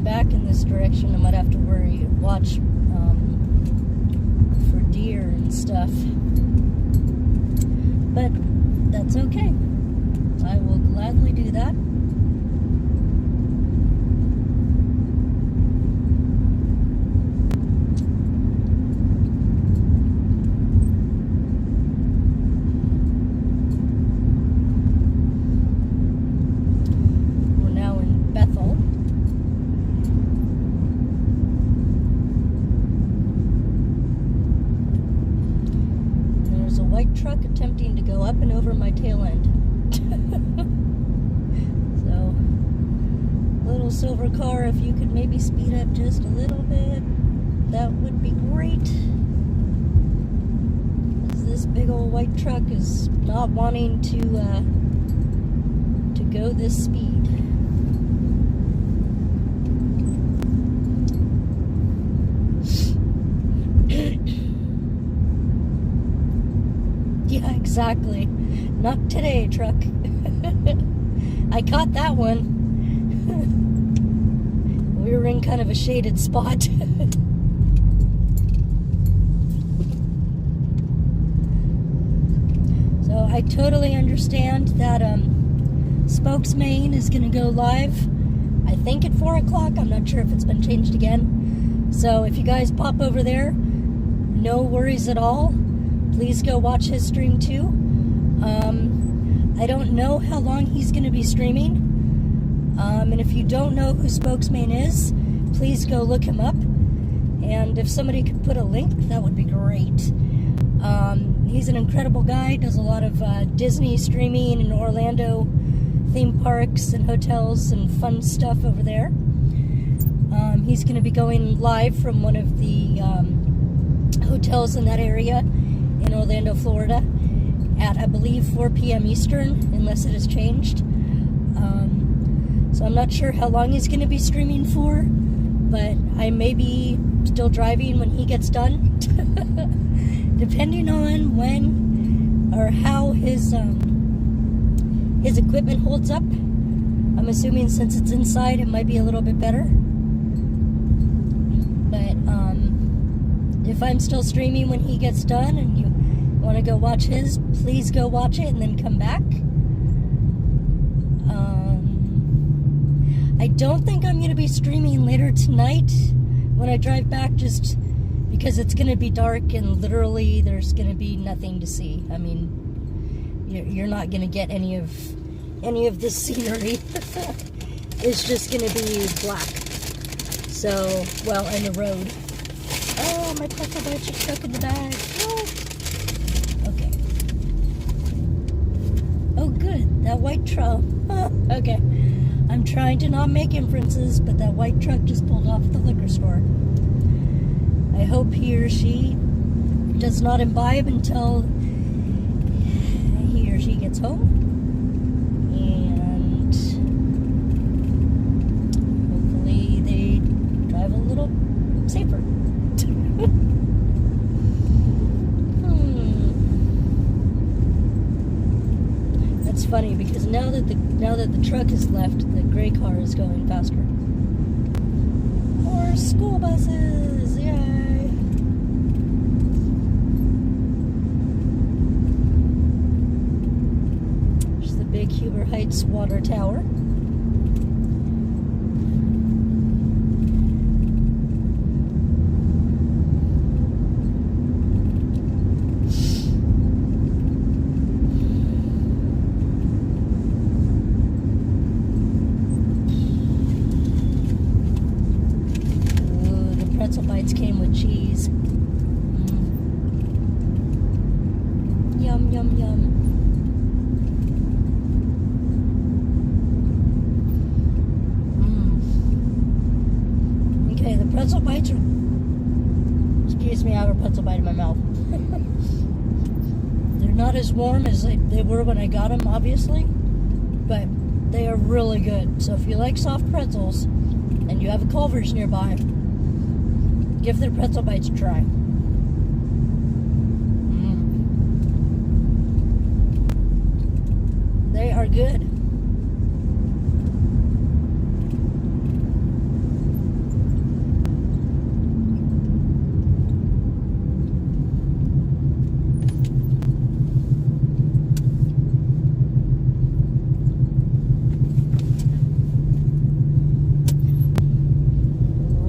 Back in this direction, I might have to watch for deer and stuff, but that's okay. I will gladly do that. Truck attempting to go up and over my tail end. So, little silver car, if you could maybe speed up just a little bit, that would be great. This big old white truck is not wanting to go this speed. Yeah, exactly. Not today, truck. I caught that one. We were in kind of a shaded spot. So I totally understand that Spokes, Maine is going to go live, I think at 4 o'clock. I'm not sure if it's been changed again. So if you guys pop over there, no worries at all. Please go watch his stream too. I don't know how long he's going to be streaming. And if you don't know who Spokes, Maine is, please go look him up. And if somebody could put a link, that would be great. He's an incredible guy, does a lot of Disney streaming in Orlando, theme parks and hotels and fun stuff over there. He's going to be going live from one of the hotels in that area in Orlando, Florida at, I believe, 4 p.m. Eastern, unless it has changed. So I'm not sure how long he's going to be streaming for, but I may be still driving when he gets done. Depending on when or how his equipment holds up. I'm assuming since it's inside, it might be a little bit better. But if I'm still streaming when he gets done and you want to go watch his, please go watch it and then come back. I don't think I'm going to be streaming later tonight when I drive back, just because it's going to be dark and literally there's going to be nothing to see. I mean, you're not going to get any of the scenery. It's just going to be black. So, well, and the road. Oh, my pretzel bites are stuck in the bag. Oh. Okay. Oh, good. That white truck. Okay. I'm trying to not make inferences, but that white truck just pulled off at the liquor store. I hope he or she does not imbibe until he or she gets home. And hopefully they drive a little safer. That's funny because now that the truck has left, the gray car is going faster. More school buses! Yay! There's the big Huber Heights water tower. Came with cheese. Yum, yum, yum. Okay, the pretzel bites are... Excuse me, I have a pretzel bite in my mouth. They're not as warm as they were when I got them, obviously, but they are really good. So if you like soft pretzels and you have a Culver's nearby, give their pretzel bites a try. They are good.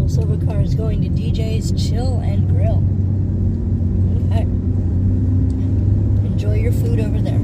Silver car is going to DJ's Chill and Grill. Okay. Enjoy your food over there.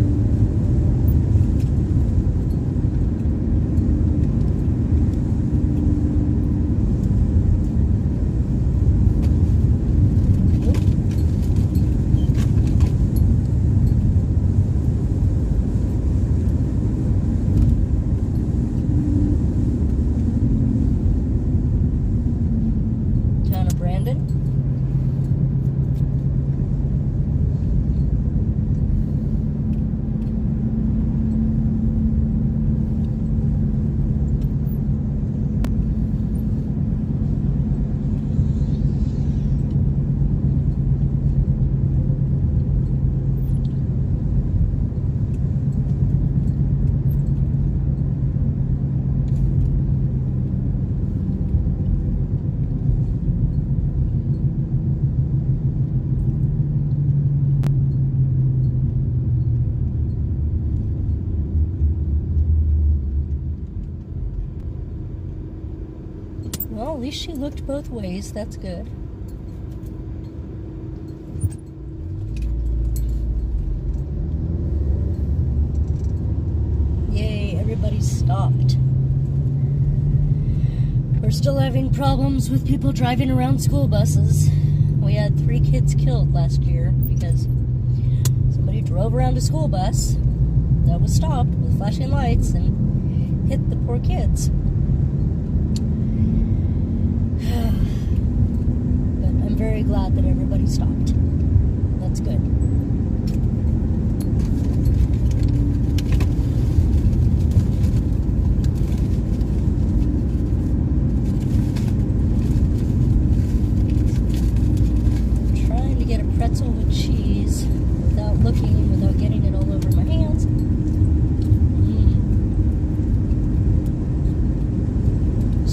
least she looked both ways. That's good. Yay, everybody stopped. We're still having problems with people driving around school buses. We had 3 kids killed last year because somebody drove around a school bus that was stopped with flashing lights and hit the poor kids. But I'm very glad that everybody stopped. That's good. Pretzel with cheese without looking, without getting it all over my hands.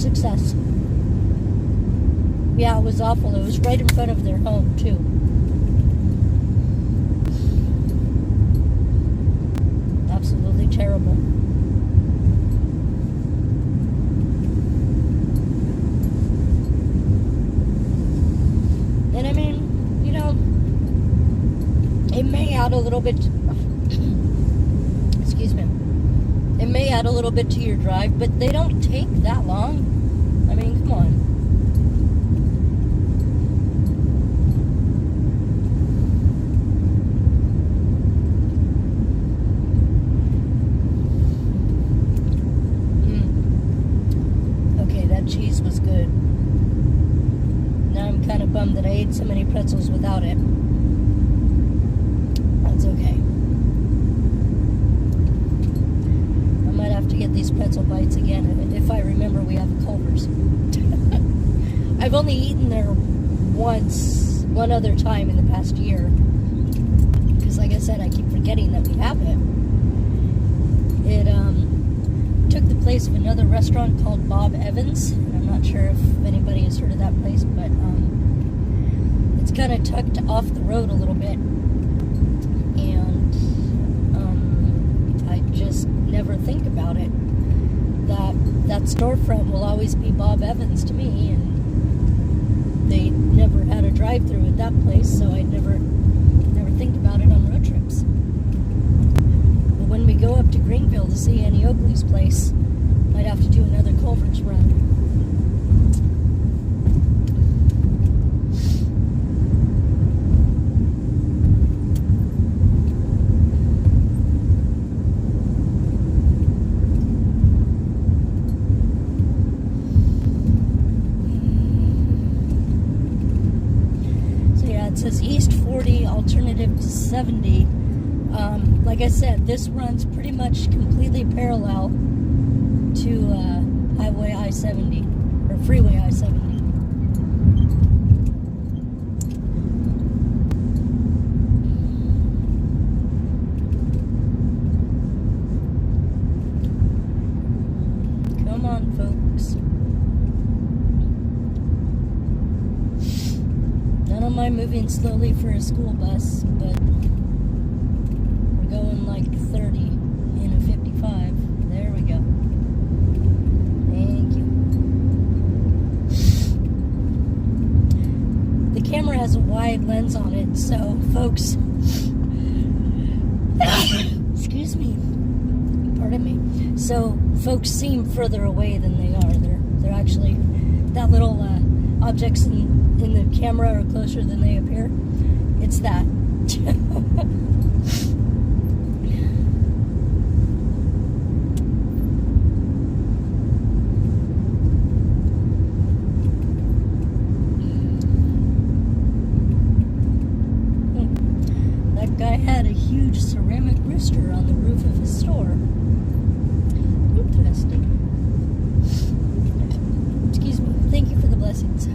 Success. Yeah, it was awful. It was right in front of their home, too. Absolutely terrible. And I mean, you know, it may add a little bit, excuse me, it may add a little bit to your drive, but they don't take that long. I mean, come on. Okay, that cheese was good. Now I'm kind of bummed that I ate so many pretzels without it. That's okay. I might have to get these pretzel bites again if I remember we have a Culver's. I've only eaten there one other time in the past year. Because like I said, I keep forgetting that we have it. It took the place of another restaurant called Bob Evans. I'm not sure if anybody has heard of that place, but it's kind of tucked off the road a little bit. And I just never think about it. That storefront will always be Bob Evans to me, and they never had a drive-through at that place, so I never think about it on road trips. But when we go up to Greenville to see Annie Oakley's place, might have to do another Culver's run. It says East 40, alternative to 70. Like I said, this runs pretty much completely parallel to Highway I-70, or Freeway I-70. Come on, folks. I don't mind moving slowly for a school bus, but we're going like 30 in a 55. There we go. Thank you. The camera has a wide lens on it, so folks, excuse me, pardon me. So folks seem further away than they are. They're actually, that little objects in the camera are closer than they appear. It's that. That guy had a huge ceramic rooster on the roof of his store. Interesting. Excuse me. Thank you for the blessings.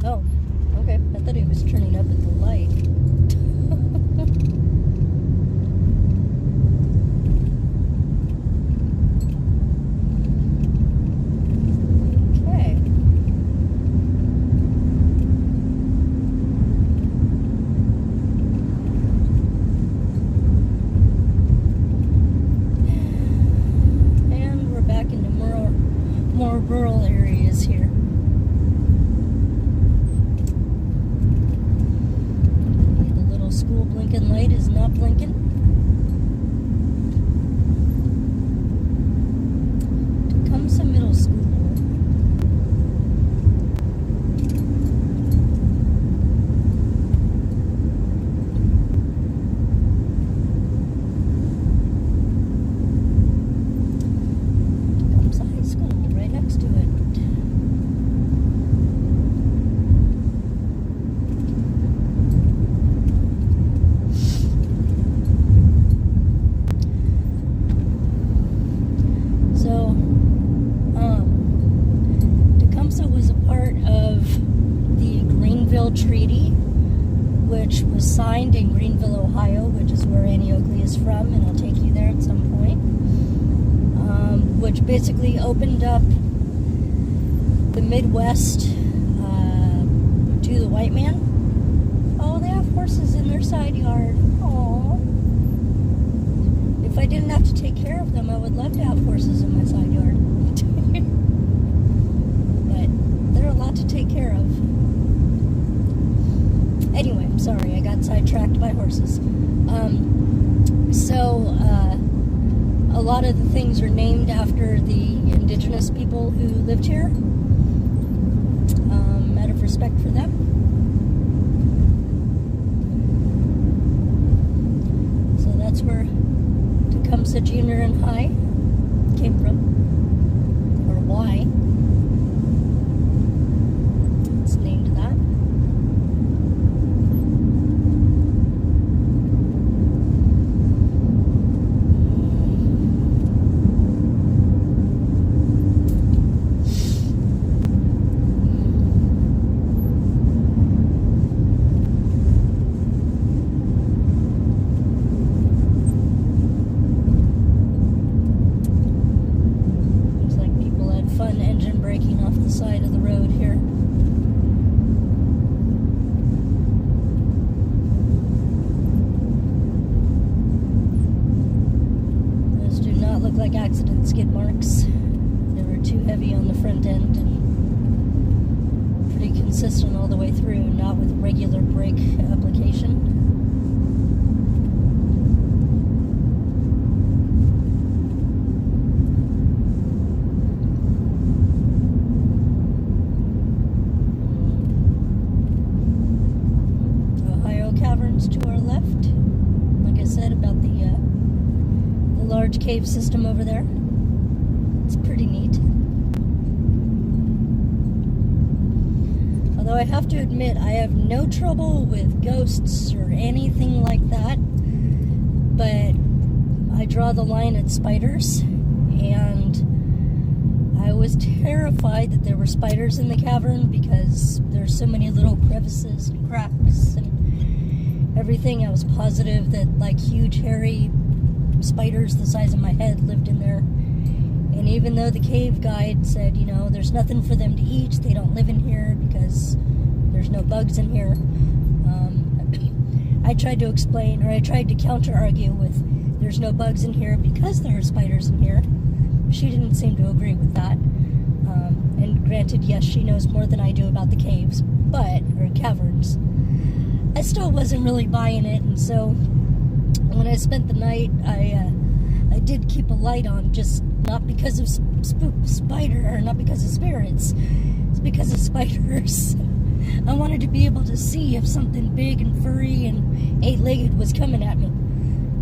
Oh, okay. I thought he was turning up at the light. Springfield Treaty, which was signed in Greenville, Ohio, which is where Annie Oakley is from, and I'll take you there at some point, which basically opened up the Midwest to the white man. Oh, they have horses in their side yard. Aww. If I didn't have to take care of them, I would love to have horses in my side yard. But they're a lot to take care of. Anyway, I'm sorry, I got sidetracked by horses. A lot of the things are named after the Indigenous people who lived here, out of respect for them. So that's where Tecumseh Junior and High came from, or why it's named that. Side of the road here. Those do not look like accident skid marks. They were too heavy on the front end and pretty consistent all the way through, not with regular brake application. To our left, like I said about the large cave system over there. It's pretty neat. Although I have to admit, I have no trouble with ghosts or anything like that, but I draw the line at spiders, and I was terrified that there were spiders in the cavern because there's so many little crevices and cracks and everything. I was positive that like huge hairy spiders the size of my head lived in there. And even though the cave guide said, you know, there's nothing for them to eat, they don't live in here because there's no bugs in here, I tried to explain, or I tried to counter argue with there's no bugs in here because there are spiders in here. She didn't seem to agree with that. And granted, yes, she knows more than I do about the caves, or caverns. I still wasn't really buying it, and so when I spent the night, I did keep a light on, just not because of not because of spirits, it's because of spiders. I wanted to be able to see if something big and furry and 8-legged was coming at me.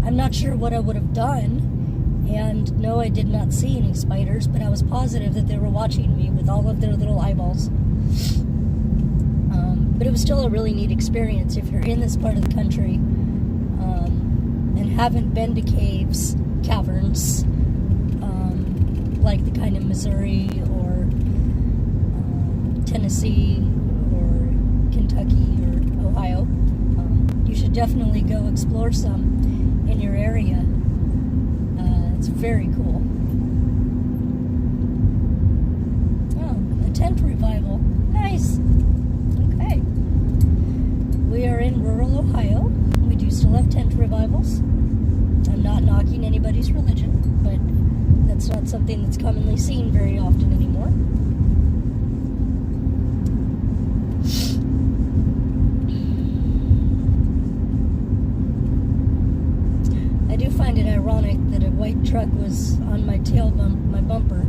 I'm not sure what I would have done, and no, I did not see any spiders, but I was positive that they were watching me with all of their little eyeballs. But it was still a really neat experience if you're in this part of the country and haven't been to caverns, like the kind of Missouri or Tennessee or Kentucky or Ohio. You should definitely go explore some in your area. It's very cool. Oh, a tent revival. Nice. Okay. We are in rural Ohio. We do still have tent revivals. I'm not knocking anybody's religion, but that's not something that's commonly seen very often anymore. I do find it ironic that a white truck was on my my bumper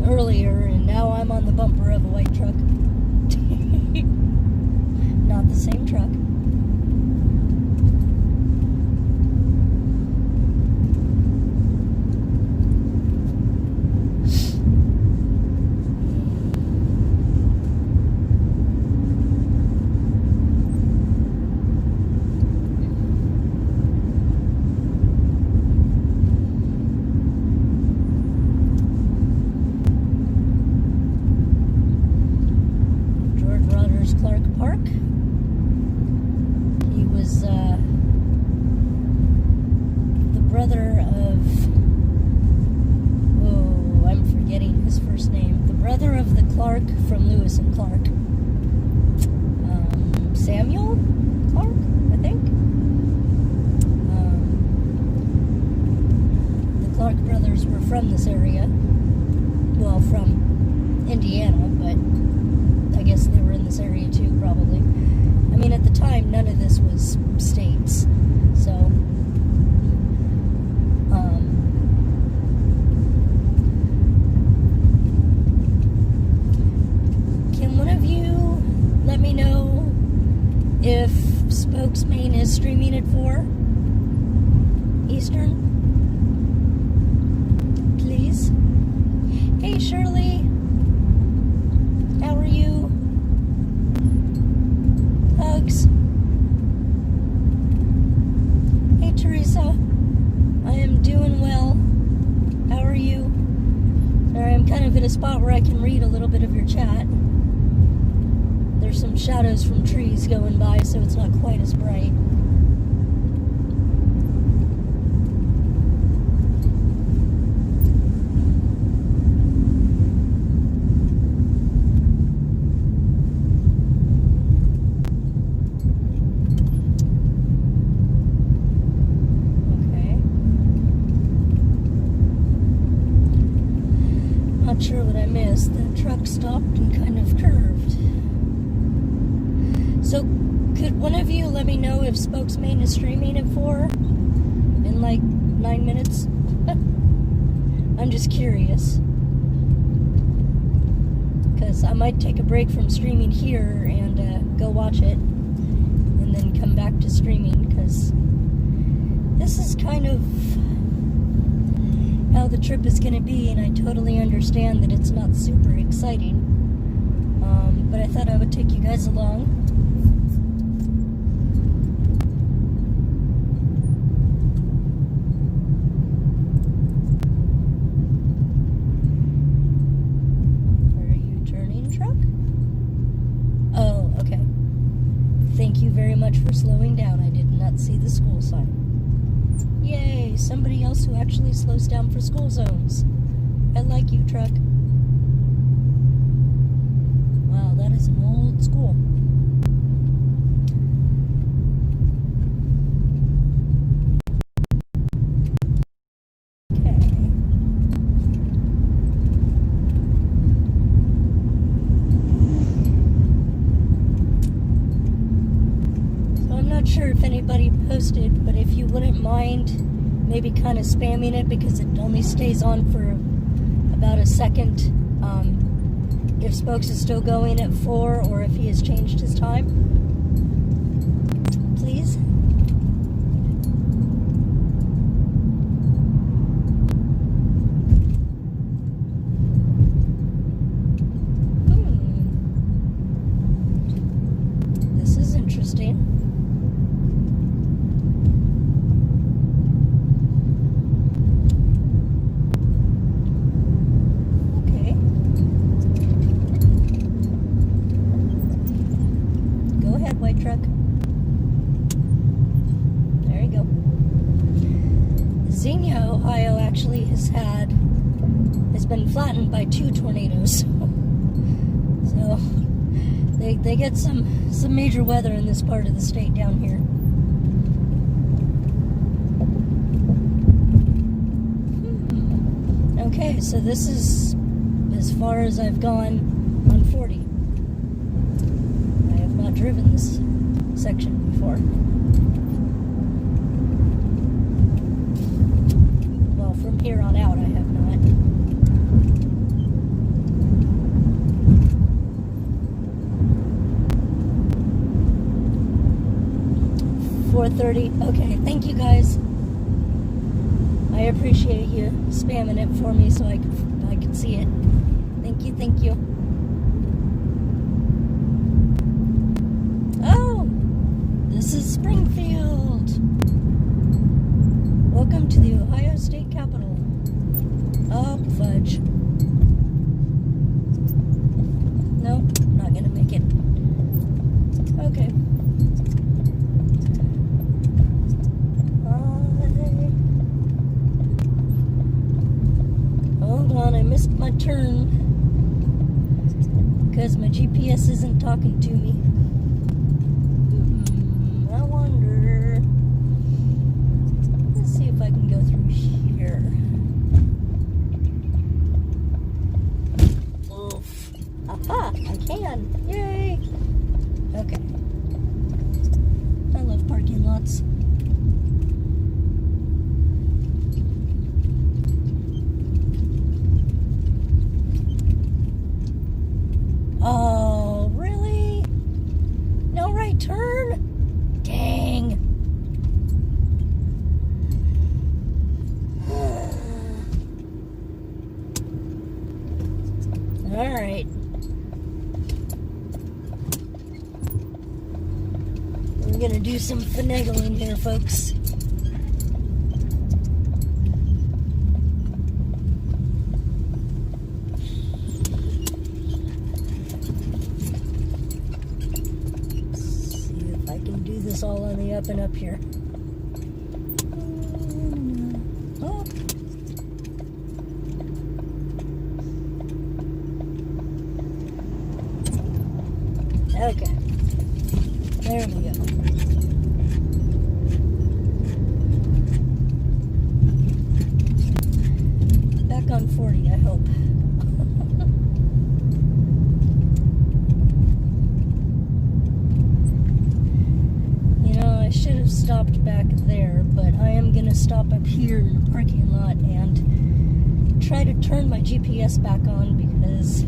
earlier, and now I'm on the bumper of a white truck. Not the same truck. park. He was the brother of, oh, I'm forgetting his first name. The brother of the Clark from Lewis and Clark. Samuel Clark, I think. The Clark brothers were from this area. Well, from Indiana, but I guess they were in this area too, probably. I mean, at the time, none of this was states, so... Can one of you let me know if Spokesman is streaming at 4 Eastern? Please? Hey, Shirley. How are you? Hugs. Hey, Teresa. I am doing well. How are you? Sorry, I'm kind of in a spot where I can read a little bit of your chat. There's some shadows from trees going by, so it's not quite as bright. Not sure what I missed. The truck stopped and kind of curved. So, could one of you let me know if Spokesman is streaming at 4 in like 9 minutes? I'm just curious. Because I might take a break from streaming here and go watch it. And then come back to streaming. Because this is kind of how the trip is going to be, and I totally understand that it's not super exciting. But I thought I would take you guys along. Are you turning, truck? Oh, okay. Thank you very much for slowing down. I did not see the school sign. Yay, somebody else who actually slows down for school zones. I like you, truck. Wow, that is an old school. Okay. So I'm not sure if anybody posted, but if you wouldn't mind maybe kind of spamming it, because it only stays on for about a second, if Spokes is still going at 4 or if he has changed his time, please. This is interesting. White truck. There you go. Xenia, Ohio actually has been flattened by 2 tornadoes. So they get some major weather in this part of the state down here. Okay, so this is as far as I've gone on 40. Not driven this section before. Well, from here on out I have not. $4:30. Okay, thank you guys. I appreciate you spamming it for me so I could see it. Thank you, thank you. This is Springfield. Welcome to the Ohio State Capitol. Oh, fudge. Nope, not gonna make it. not talking to me. I wonder. Let's see if I can go through here. Oof. Aha! I can. Yay! Okay. I love parking lots. Oh, really? No right turn? Dang. All right. We're gonna do some finagling here, folks. All on the up and up here. Oh. Okay. There we go. Back on 40, I hope. I should have stopped back there, but I am going to stop up here in the parking lot and try to turn my GPS back on because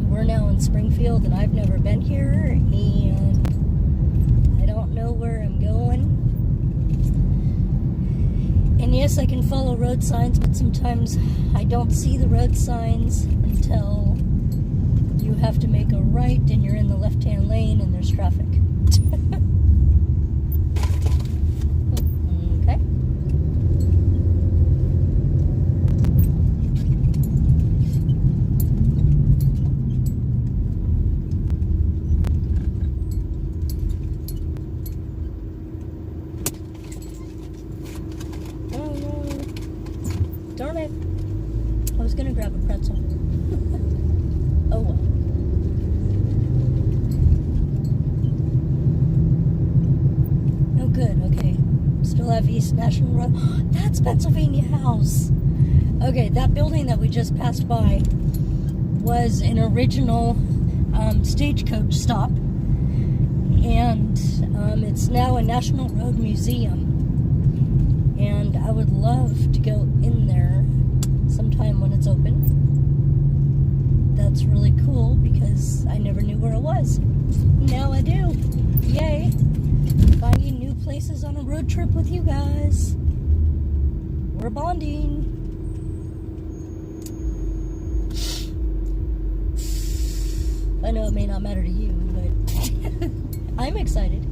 we're now in Springfield and I've never been here and I don't know where I'm going. And yes, I can follow road signs, but sometimes I don't see the road signs until you have to make a right and you're in the left-hand lane and there's traffic. Darn it. I was gonna grab a pretzel. Oh well. Oh good, okay. Still have East National Road. That's Pennsylvania House. Okay, that building that we just passed by was an original stagecoach stop. And it's now a National Road Museum. And I would love to go in there sometime when it's open. That's really cool because I never knew where it was. Now I do. Yay. Finding new places on a road trip with you guys. We're bonding. I know it may not matter to you, but I'm excited.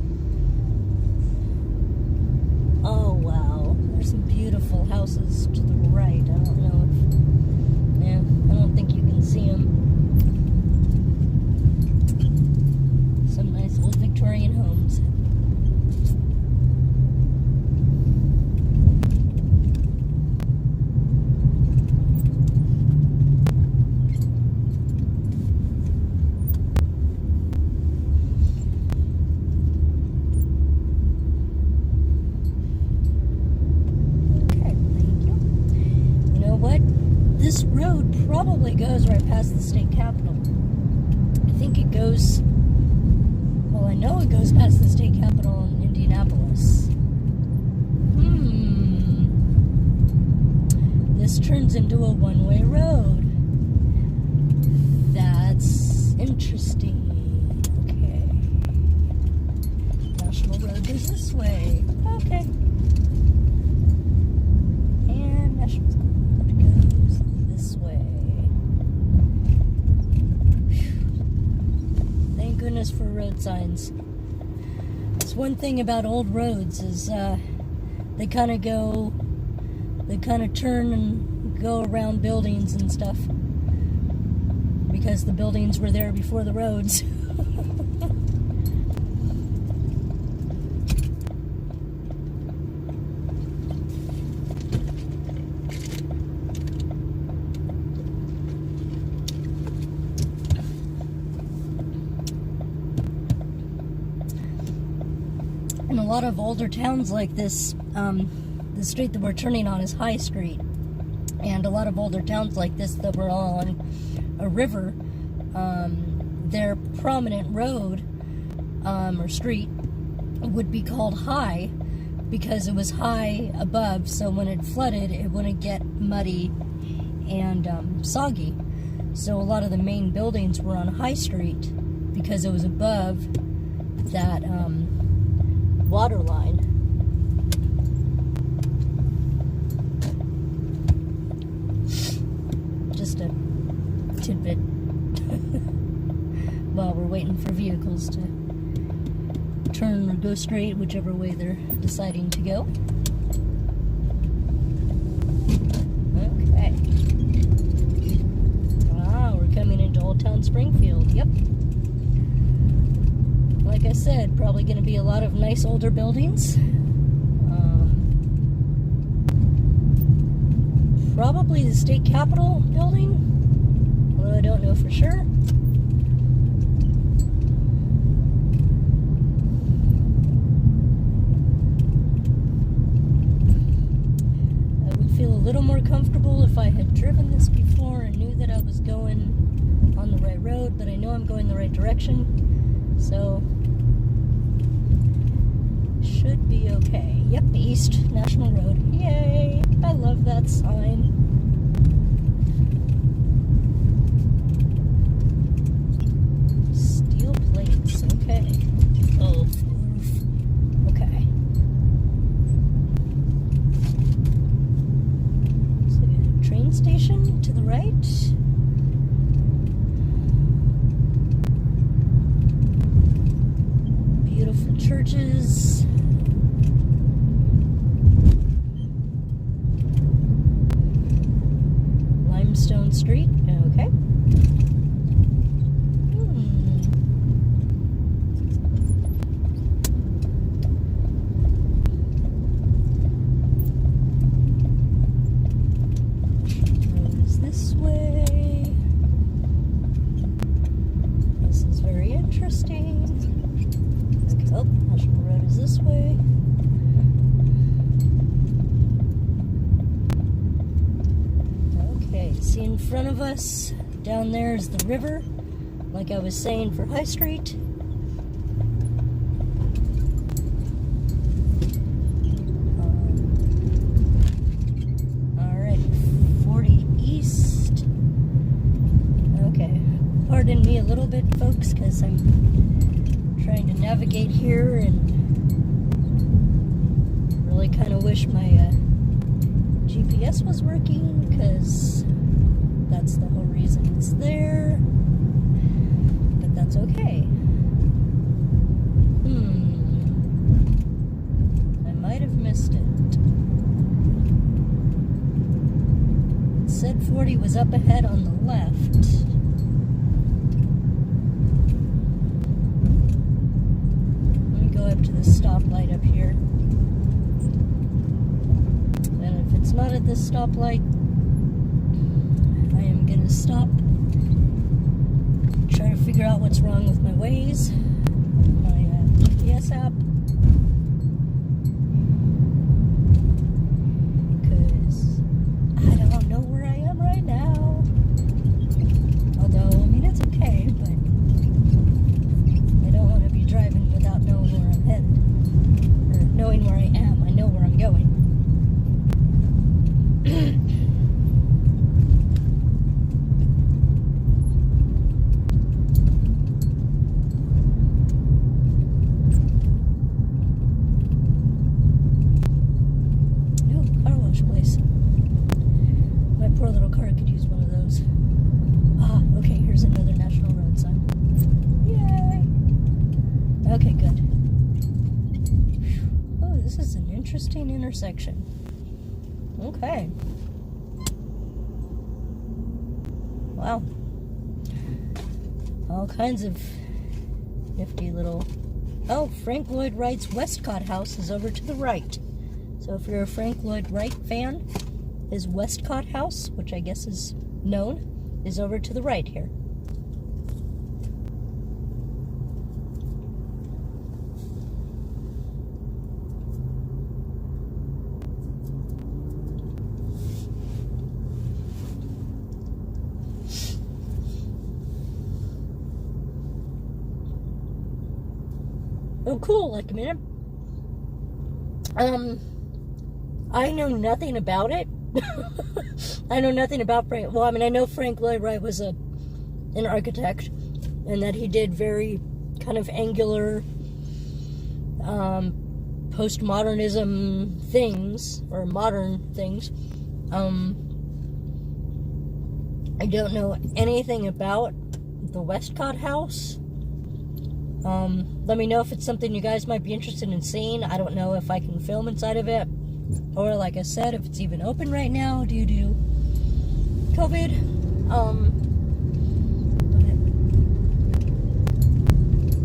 Oh, wow. There's some beautiful houses to the right. I don't know if... Yeah, I don't think you can see them. Some nice old Victorian homes. This road probably goes right past the state capitol. I think it goes, well, I know it goes past the state capitol in Indianapolis. This turns into a one-way road. That's interesting. Okay. National Road goes this way. Okay. And National Road goes this way. Whew. Thank goodness for road signs. It's one thing about old roads is they kind of turn and go around buildings and stuff because the buildings were there before the roads. In a lot of older towns like this, the street that we're turning on is High Street. And a lot of older towns like this that were on a river, their prominent road or street would be called High because it was high above, so when it flooded it wouldn't get muddy and soggy. So a lot of the main buildings were on High Street because it was above that water line. Just a tidbit while we're waiting for vehicles to turn or go straight, whichever way they're deciding to go. Okay. Wow, we're coming into Old Town Springfield. Yep. Like I said, probably going to be a lot of nice older buildings. Probably the state capitol building, although I don't know for sure. I would feel a little more comfortable if I had driven this before and knew that I was going on the right road, but I know I'm going the right direction, so should be okay. Yep, East National Road. Yay! I love that sign. Steel plates, okay. Oh, okay. So, train station to the right. Beautiful churches. Limestone Street, okay. Road is this way. This is very interesting. Okay, oh, National Road is this way. See in front of us, down there is the river, like I was saying for High Street. Alright, 40 East. Okay, pardon me a little bit, folks, because I'm trying to navigate here and really kind of wish my GPS was working, because that's the whole reason it's there, but that's okay. I might have missed it. It said 40 was up ahead on the left. Let me go up to the stoplight up here. And if it's not at this stoplight, I am going to stop, try to figure out what's wrong with my Waze, my GPS app, because I don't know where I am right now. Although, I mean, it's okay, but I don't want to be driving without knowing where I'm headed, or knowing where I am. I know where I'm going. Interesting intersection. Okay. Wow. All kinds of nifty little... Oh, Frank Lloyd Wright's Westcott house is over to the right. So if you're a Frank Lloyd Wright fan, his Westcott house, which I guess is known, is over to the right here. Oh, cool. Like a minute. I know nothing about it. I know nothing about Frank. Well, I mean, I know Frank Lloyd Wright was an architect, and that he did very kind of angular, postmodernism things, or modern things. I don't know anything about the Westcott House. Let me know if it's something you guys might be interested in seeing. I don't know if I can film inside of it, or like I said, if it's even open right now due to COVID.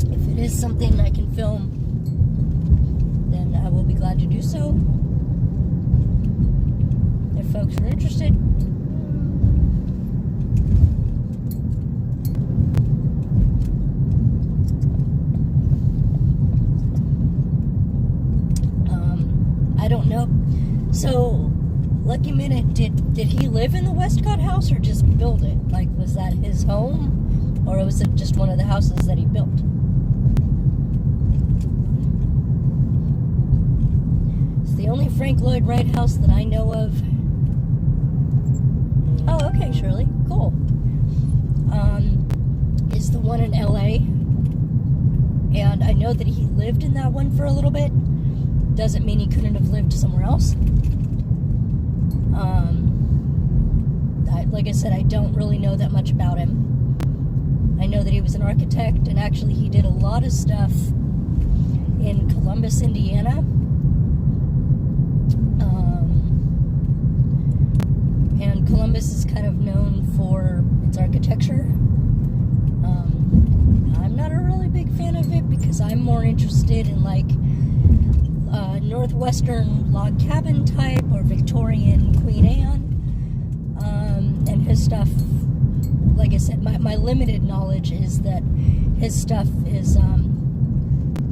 But if it is something I can film, then I will be glad to do so. If folks are interested. I don't know. So, Lucky Minute, did he live in the Westcott house or just build it? Like, was that his home? Or was it just one of the houses that he built? It's the only Frank Lloyd Wright house that I know of. Oh, okay, Shirley. Cool. Is the one in LA. And I know that he lived in that one for a little bit. Doesn't mean he couldn't have lived somewhere else. Like I said, I don't really know that much about him. I know that he was an architect, and actually he did a lot of stuff in Columbus, Indiana. And Columbus is kind of known for its architecture. I'm not a really big fan of it because I'm more interested in like Northwestern log cabin type or Victorian Queen Anne. And his stuff, like I said, my limited knowledge is that his stuff is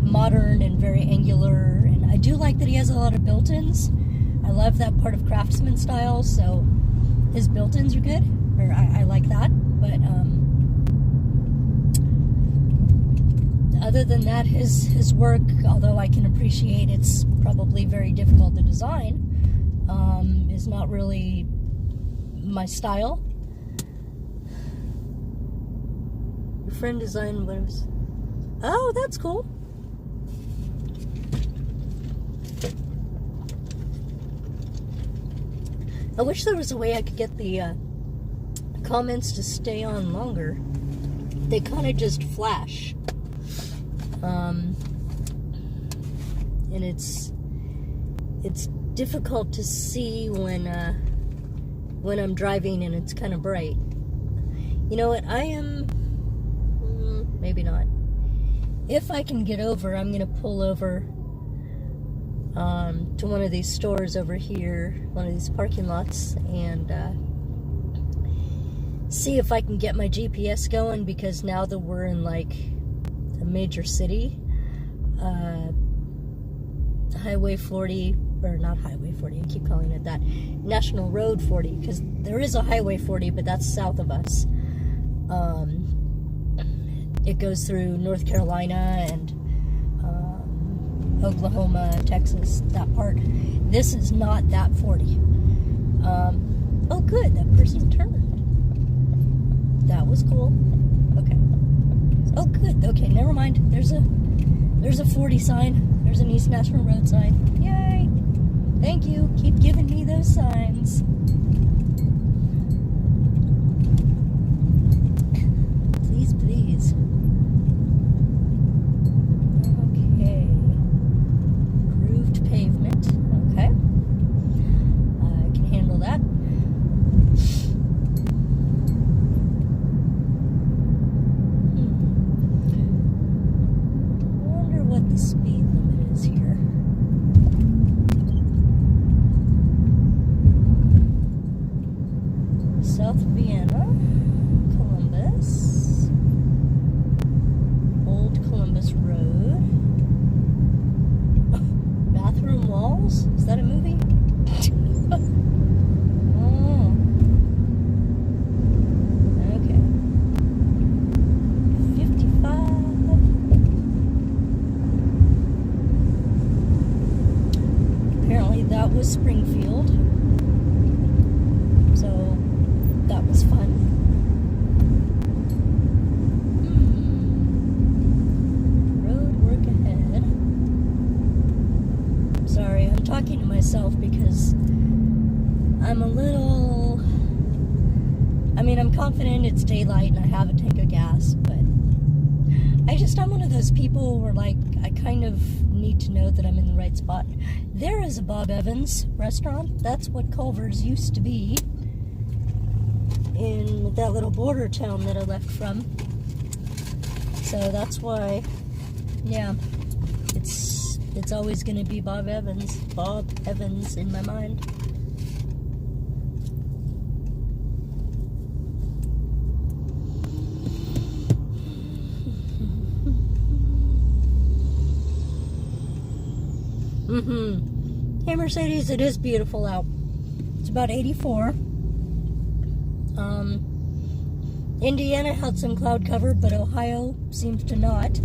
modern and very angular. And I do like that he has a lot of built-ins. I love that part of craftsman style, so his built-ins are good. Or I like that. But other than that, his work, although I can appreciate it's probably very difficult to design, is not really my style. Your friend designed one of his... Oh, that's cool. I wish there was a way I could get the comments to stay on longer. They kind of just flash. And it's difficult to see when I'm driving and it's kind of bright. You know what? I am... maybe not. If I can get over, I'm going to pull over to one of these stores over here, one of these parking lots, and see if I can get my GPS going, because now that we're in like a major city, Highway 40, or not Highway 40, I keep calling it that, National Road 40, because there is a Highway 40, but that's south of us. It goes through North Carolina and Oklahoma, Texas, that part. This is not that 40. Oh good, that person turned. That was cool. Okay. Oh good, okay, never mind. There's a 40 sign. There's an East National Road sign. Yay! Thank you. Keep giving me those signs. Please, please. Okay. Grooved pavement. Okay. I can handle that. I wonder what the speed limit is here. South Vienna, Columbus, Old Columbus Road. Bathroom Walls? Is that a movie? Oh. Okay. 55. was Springfield. So that was fun. Road work ahead. Sorry, I'm talking to myself because I'm a little... I'm confident it's daylight and I have a tank of gas, but I'm one of those people where, like, I kind of need to know that I'm in the right spot. There is a Bob Evans restaurant. That's what Culver's used to be in that little border town that I left from. So that's why, yeah, it's always going to be Bob Evans in my mind. Hey Mercedes, it is beautiful out. It's about 84. Indiana had some cloud cover, but Ohio seems to not.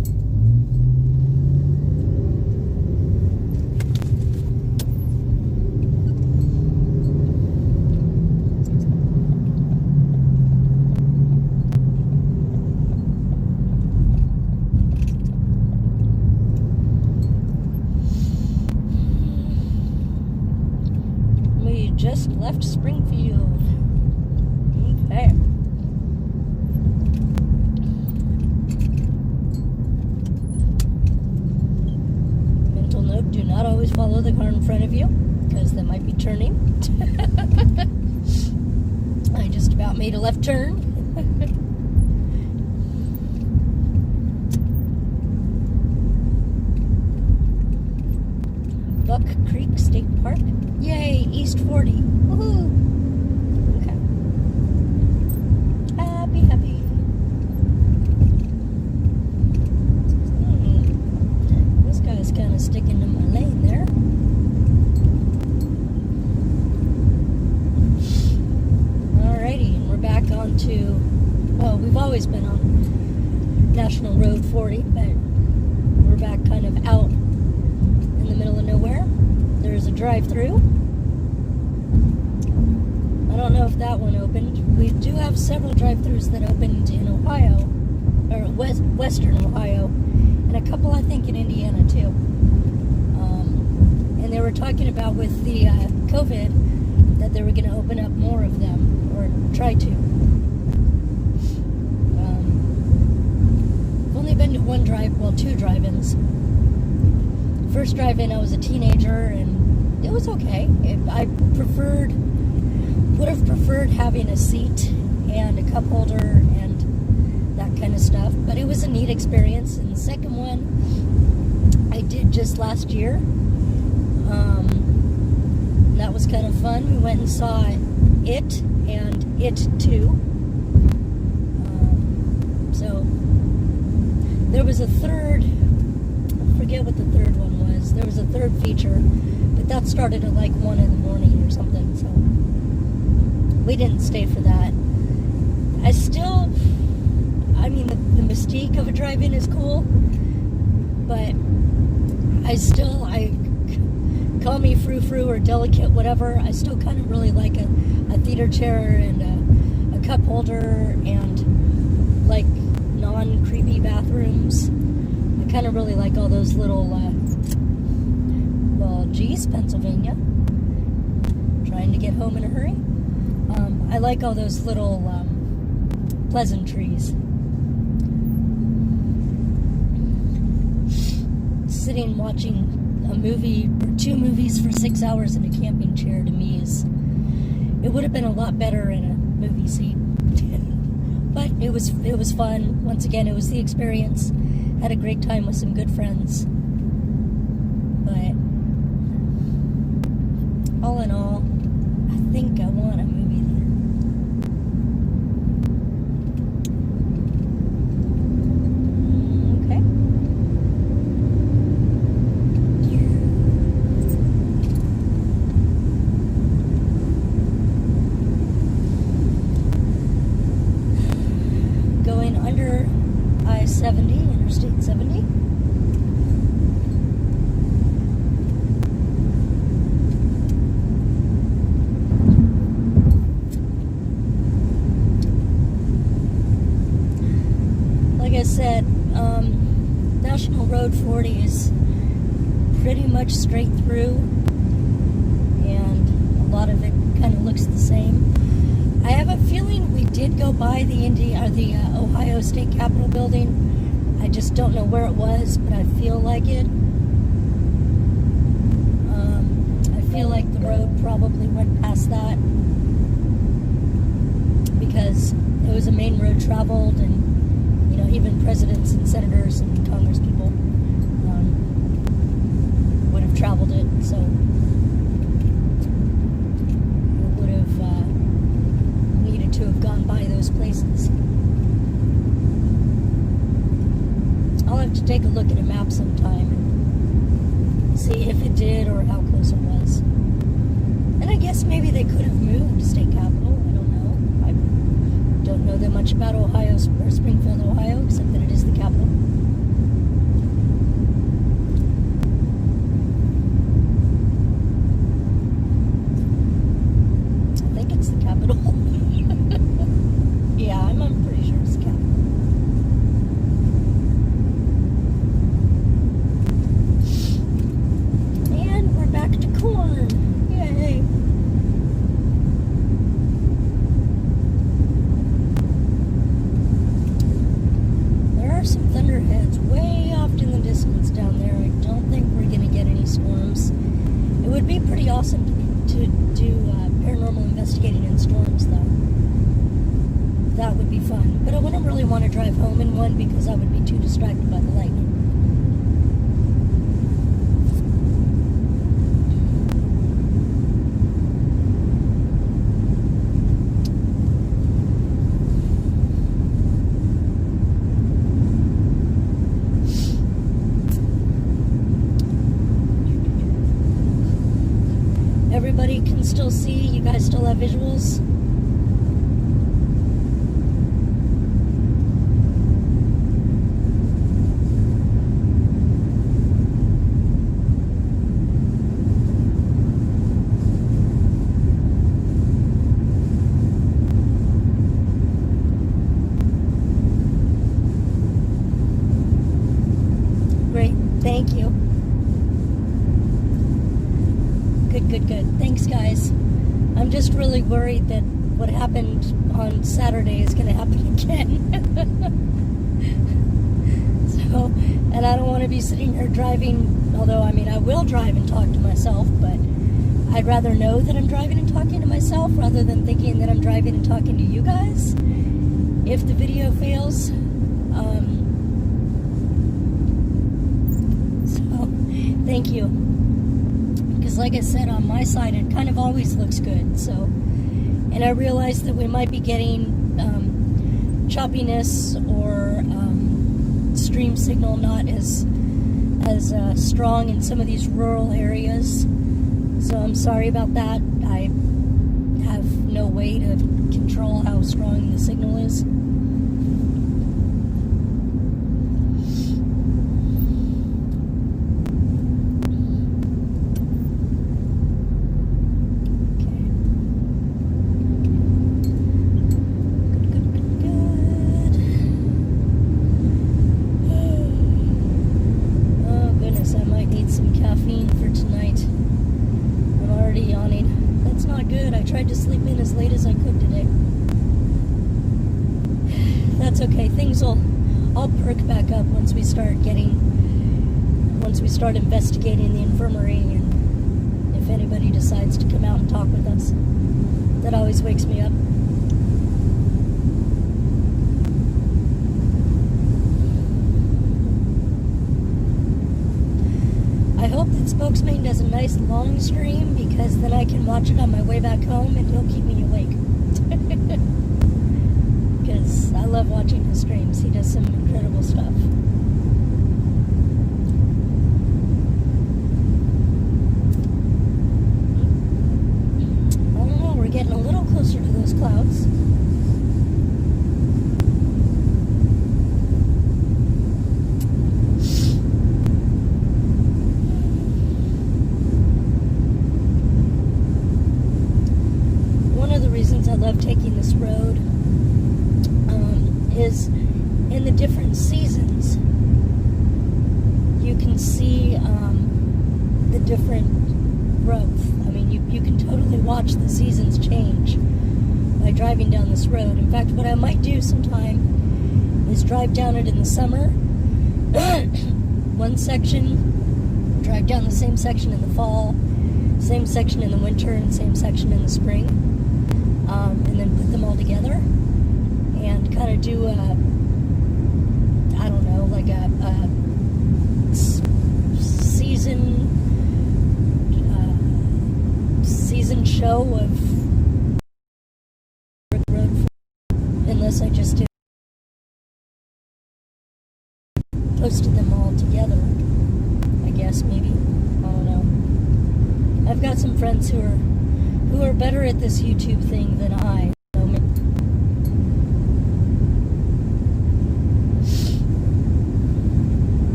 Just left Springfield. Okay. Mental note, do not always follow the car in front of you, because they might be turning. I just about made a left turn. Buck Creek State Park. Yay, East 40. Woohoo! Okay. Happy. This guy's kind of sticking to my lane there. Alrighty, and we're back onto, well, we've always been on National Road 40, but we're back kind of out in the middle of nowhere. There's a drive-through. I don't know if that one opened. We do have several drive-thrus that opened in Ohio, or western Ohio, and a couple I think in Indiana too. And they were talking about with the COVID that they were going to open up more of them, or try to. I've only been to two drive-ins. First drive-in, I was a teenager, and it was okay. I would have preferred having a seat and a cup holder and that kind of stuff, but it was a neat experience. And the second one I did just last year. That was kind of fun. We went and saw It and It 2. So there was a third, I forget what the third one was. There was a third feature, but that started at like 1 in the morning or something, so we didn't stay for that. The mystique of a drive-in is cool, but I call me frou-frou or delicate, whatever, I still kind of really like a theater chair and a cup holder and like non-creepy bathrooms. I kind of really like all those little, geez, Pennsylvania. Trying to get home in a hurry. I like all those little pleasantries. Sitting watching a movie or two movies for 6 hours in a camping chair, to me, it would have been a lot better in a movie seat. But it was fun. Once again, it was the experience. Had a great time with some good friends. But all in all, I think I want a movie theater. Okay. Going under I-70, Interstate 70. Road 40 is pretty much straight through, and a lot of it kind of looks the same. I have a feeling we did go by the Ohio State Capitol building. I just don't know where it was, but I feel like it. I feel like the road probably went past that because it was a main road traveled, and even presidents and senators and Congress people would have traveled it, so it would have needed to have gone by those places. I'll have to take a look at a map sometime and see if it did or how close it was. And I guess maybe they could have moved state capitol. I don't know. I don't know that much about Ohio or Springfield, Ohio, except that it is the capital. I think it's the capital. Yeah, I'm pretty sure it's the capital. And we're back to corn. Yay. There are some thunderheads way off in the distance down there. I don't think we're going to get any storms. It would be pretty awesome to do paranormal investigating in storms, though. That would be fun. But I wouldn't really want to drive home in one because I would be too distracted by the lightning. Everybody can still see? You guys still have visuals? Great, thank you. Good. Thanks, guys. I'm just really worried that what happened on Saturday is going to happen again. So, and I don't want to be sitting here driving, although, I will drive and talk to myself, but I'd rather know that I'm driving and talking to myself rather than thinking that I'm driving and talking to you guys if the video fails. So, thank you. Like I said, on my side, it kind of always looks good. So, and I realize that we might be getting choppiness or stream signal not as strong in some of these rural areas. So I'm sorry about that. I have no way to control how strong the signal is. I'll perk back up once we start investigating the infirmary, and if anybody decides to come out and talk with us. That always wakes me up. I hope that Spokesman does a nice long stream, because then I can watch it on my way back home and he'll keep me awake. Because I love watching his streams. He does some incredible stuff. I don't know, we're getting a little closer to those clouds. One of the reasons I love taking this road is in the different seasons. can see the different growth. I mean, you can totally watch the seasons change by driving down this road. In fact, what I might do sometime is drive down it in the summer, one section, drive down the same section in the fall, same section in the winter, and same section in the spring, and then put them all together and kind of do a, I don't know, like a season show of road, unless I just posted them all together, I guess, maybe. I don't know. I've got some friends who are better at this YouTube thing than I.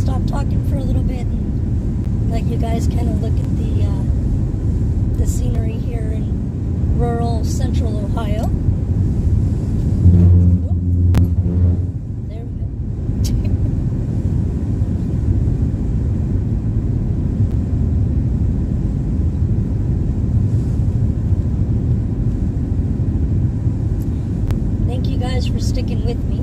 So for a little bit and let you guys kind of look at the scenery here in rural central Ohio. There we go. Thank you guys for sticking with me.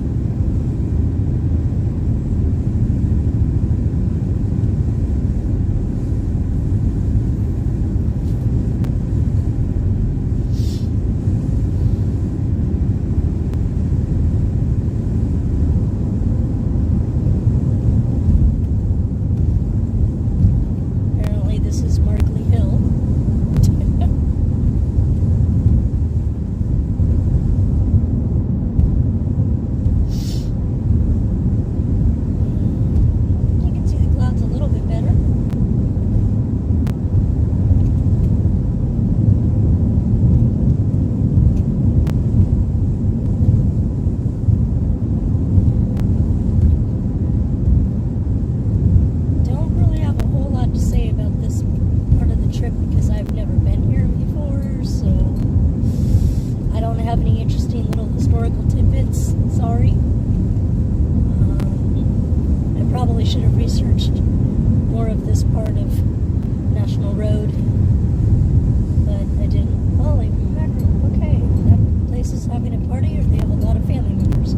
Should have researched more of this part of National Road, but I didn't. Holy mackerel. Okay, that place is having a party, or they have a lot of family members.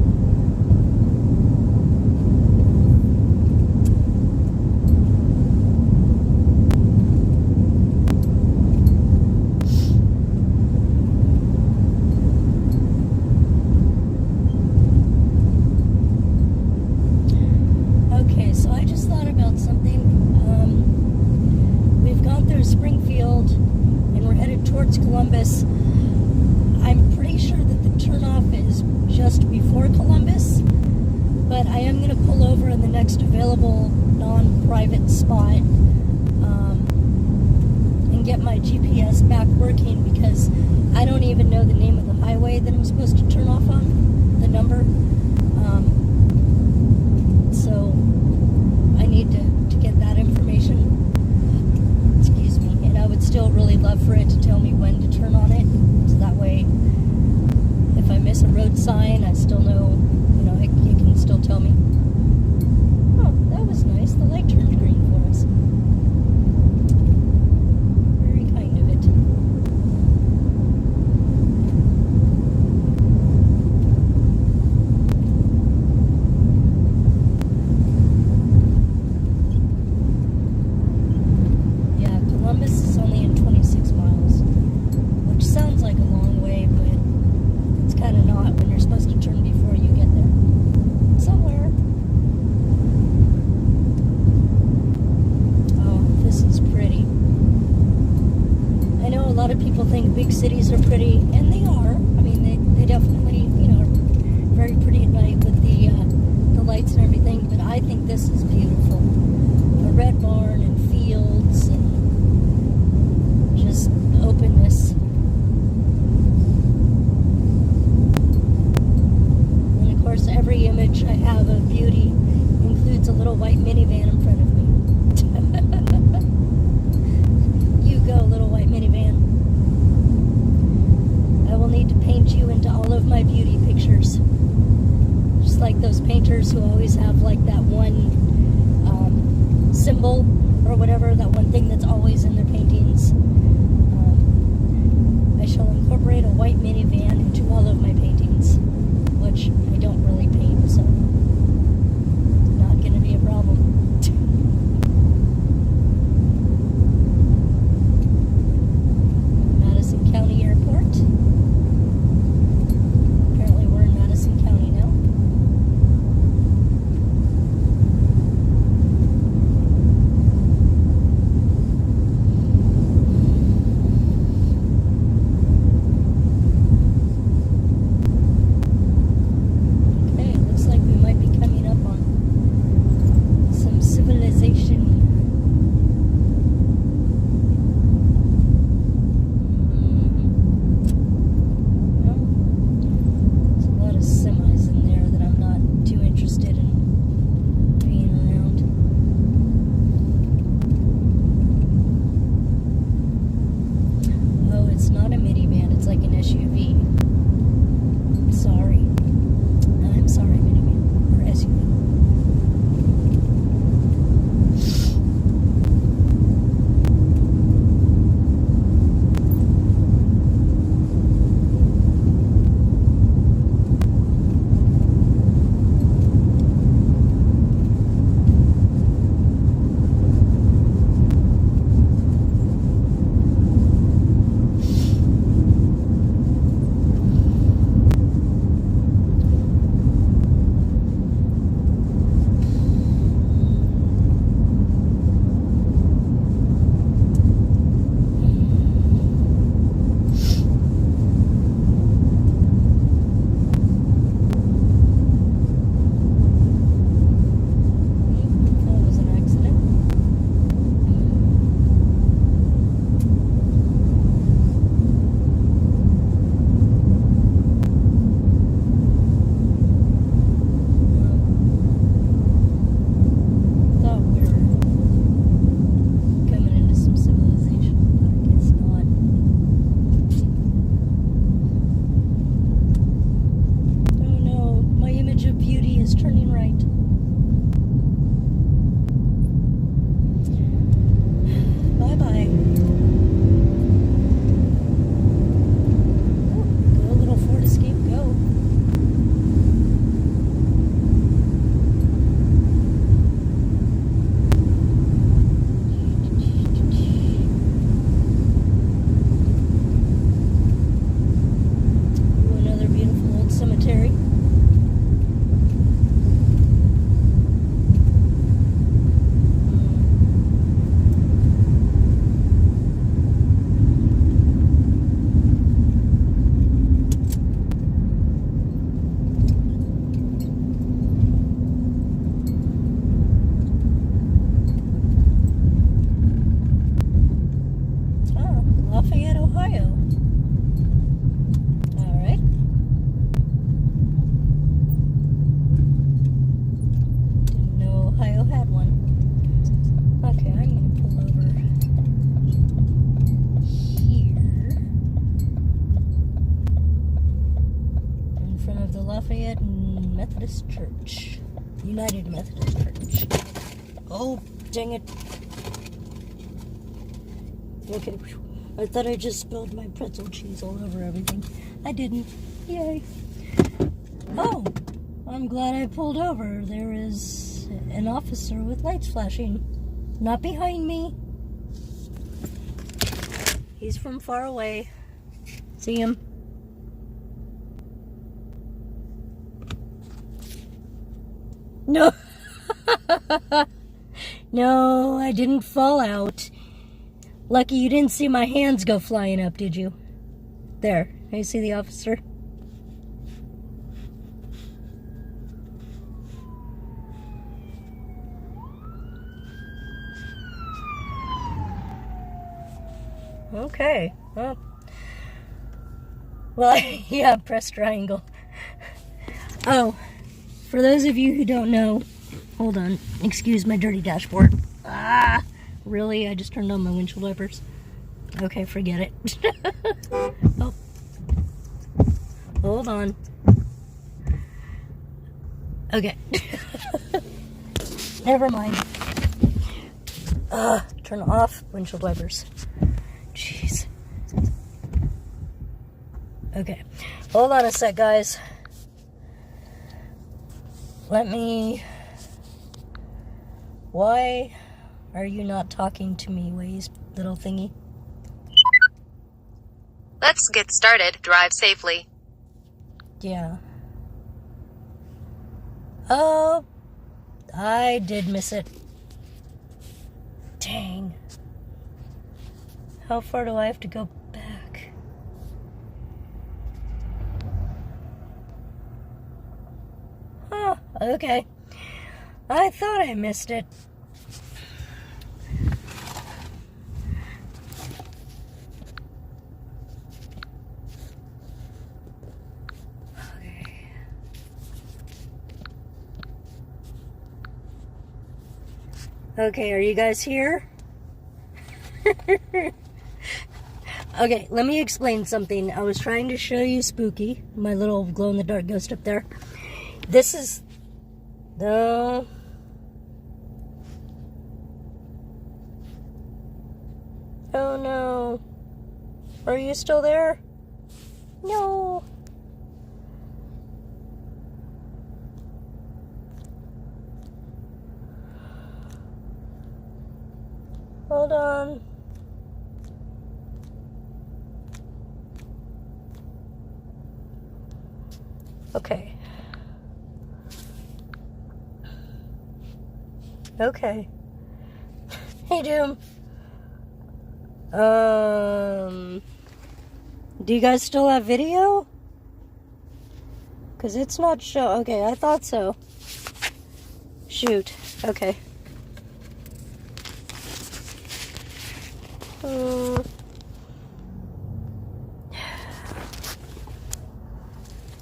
Springfield, and we're headed towards Columbus. I'm pretty sure that the turnoff is just before Columbus, but I am going to pull over in the next available non-private spot and get my GPS back working, because I don't even know the name of the highway that I'm supposed to turn off on, the number. So I need to get that information. I would still really love for it to tell me when to turn on it, so that way if I miss a road sign, I still know, it can still tell me. Oh, that was nice. The light turned green for us. Very kind of it. Big cities are pretty, and they are. I mean, they definitely, are very pretty at night with the lights and everything, but I think this is beautiful. A red barn and fields and just openness. white minivan in front of me. You go, little white minivan. I will need to paint you into all of my beauty pictures. Just like those painters who always have like that one symbol or whatever, that one thing that's always in their paintings. I shall incorporate a white minivan into all of my paintings, which I don't really paint, so it's not going to be a problem. Madison County Airport. Apparently we're in Madison County now. Methodist Church. United Methodist Church. Oh, dang it. Okay, I thought I just spilled my pretzel cheese all over everything. I didn't. Yay. Oh, I'm glad I pulled over. There is an officer with lights flashing. Not behind me. He's from far away. See him? No. No, I didn't fall out. Lucky you didn't see my hands go flying up, did you? There. You see the officer? Okay. Well, yeah, press triangle. Oh, for those of you who don't know, Hold on. Excuse my dirty dashboard. Ah, really? I just turned on my windshield wipers. Okay, forget it. Oh. Hold on. Okay. Never mind. Turn off windshield wipers. Jeez. Okay. Hold on a sec, guys. Why are you not talking to me, Waze, little thingy? Let's get started. Drive safely. Yeah. Oh, I did miss it. Dang. How far do I have to go back? Oh, okay. I thought I missed it. Okay, are you guys here? Okay, let me explain something. I was trying to show you Spooky, my little glow-in-the-dark ghost up there. This is the... Oh no. Are you still there? No. Hold on. Okay. Okay. Hey, Doom. Do you guys still have video? Because it's not show. Okay, I thought so. Shoot. Okay.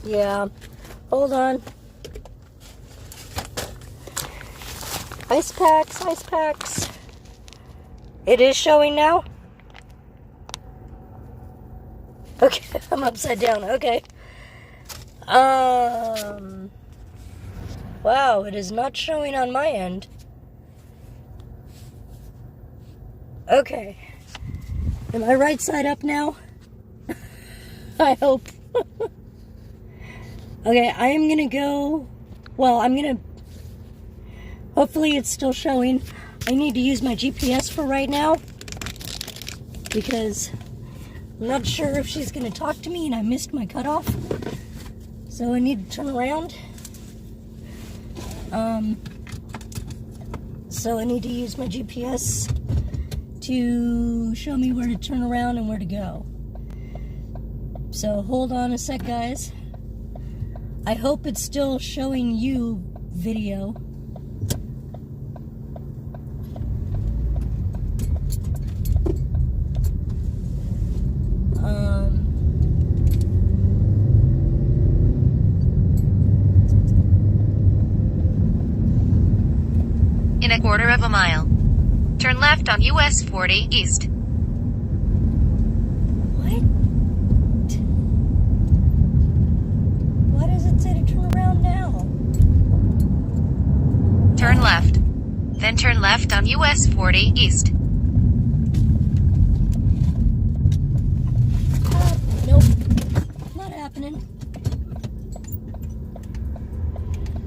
Yeah. Hold on. Ice packs, ice packs. It is showing now? Okay, I'm upside down. Okay. Wow, it is not showing on my end. Okay. Am I right side up now? I hope. Okay, I am gonna go... Well, hopefully it's still showing. I need to use my GPS for right now, because I'm not sure if she's gonna talk to me and I missed my cutoff. So I need to turn around. So I need to use my GPS to show me where to turn around and where to go. So hold on a sec, guys. I hope it's still showing you video. In a quarter of a mile, turn left on US 40 East. What? Why does it say to turn around now? Turn left. Then turn left on US 40 East. Nope. Not happening.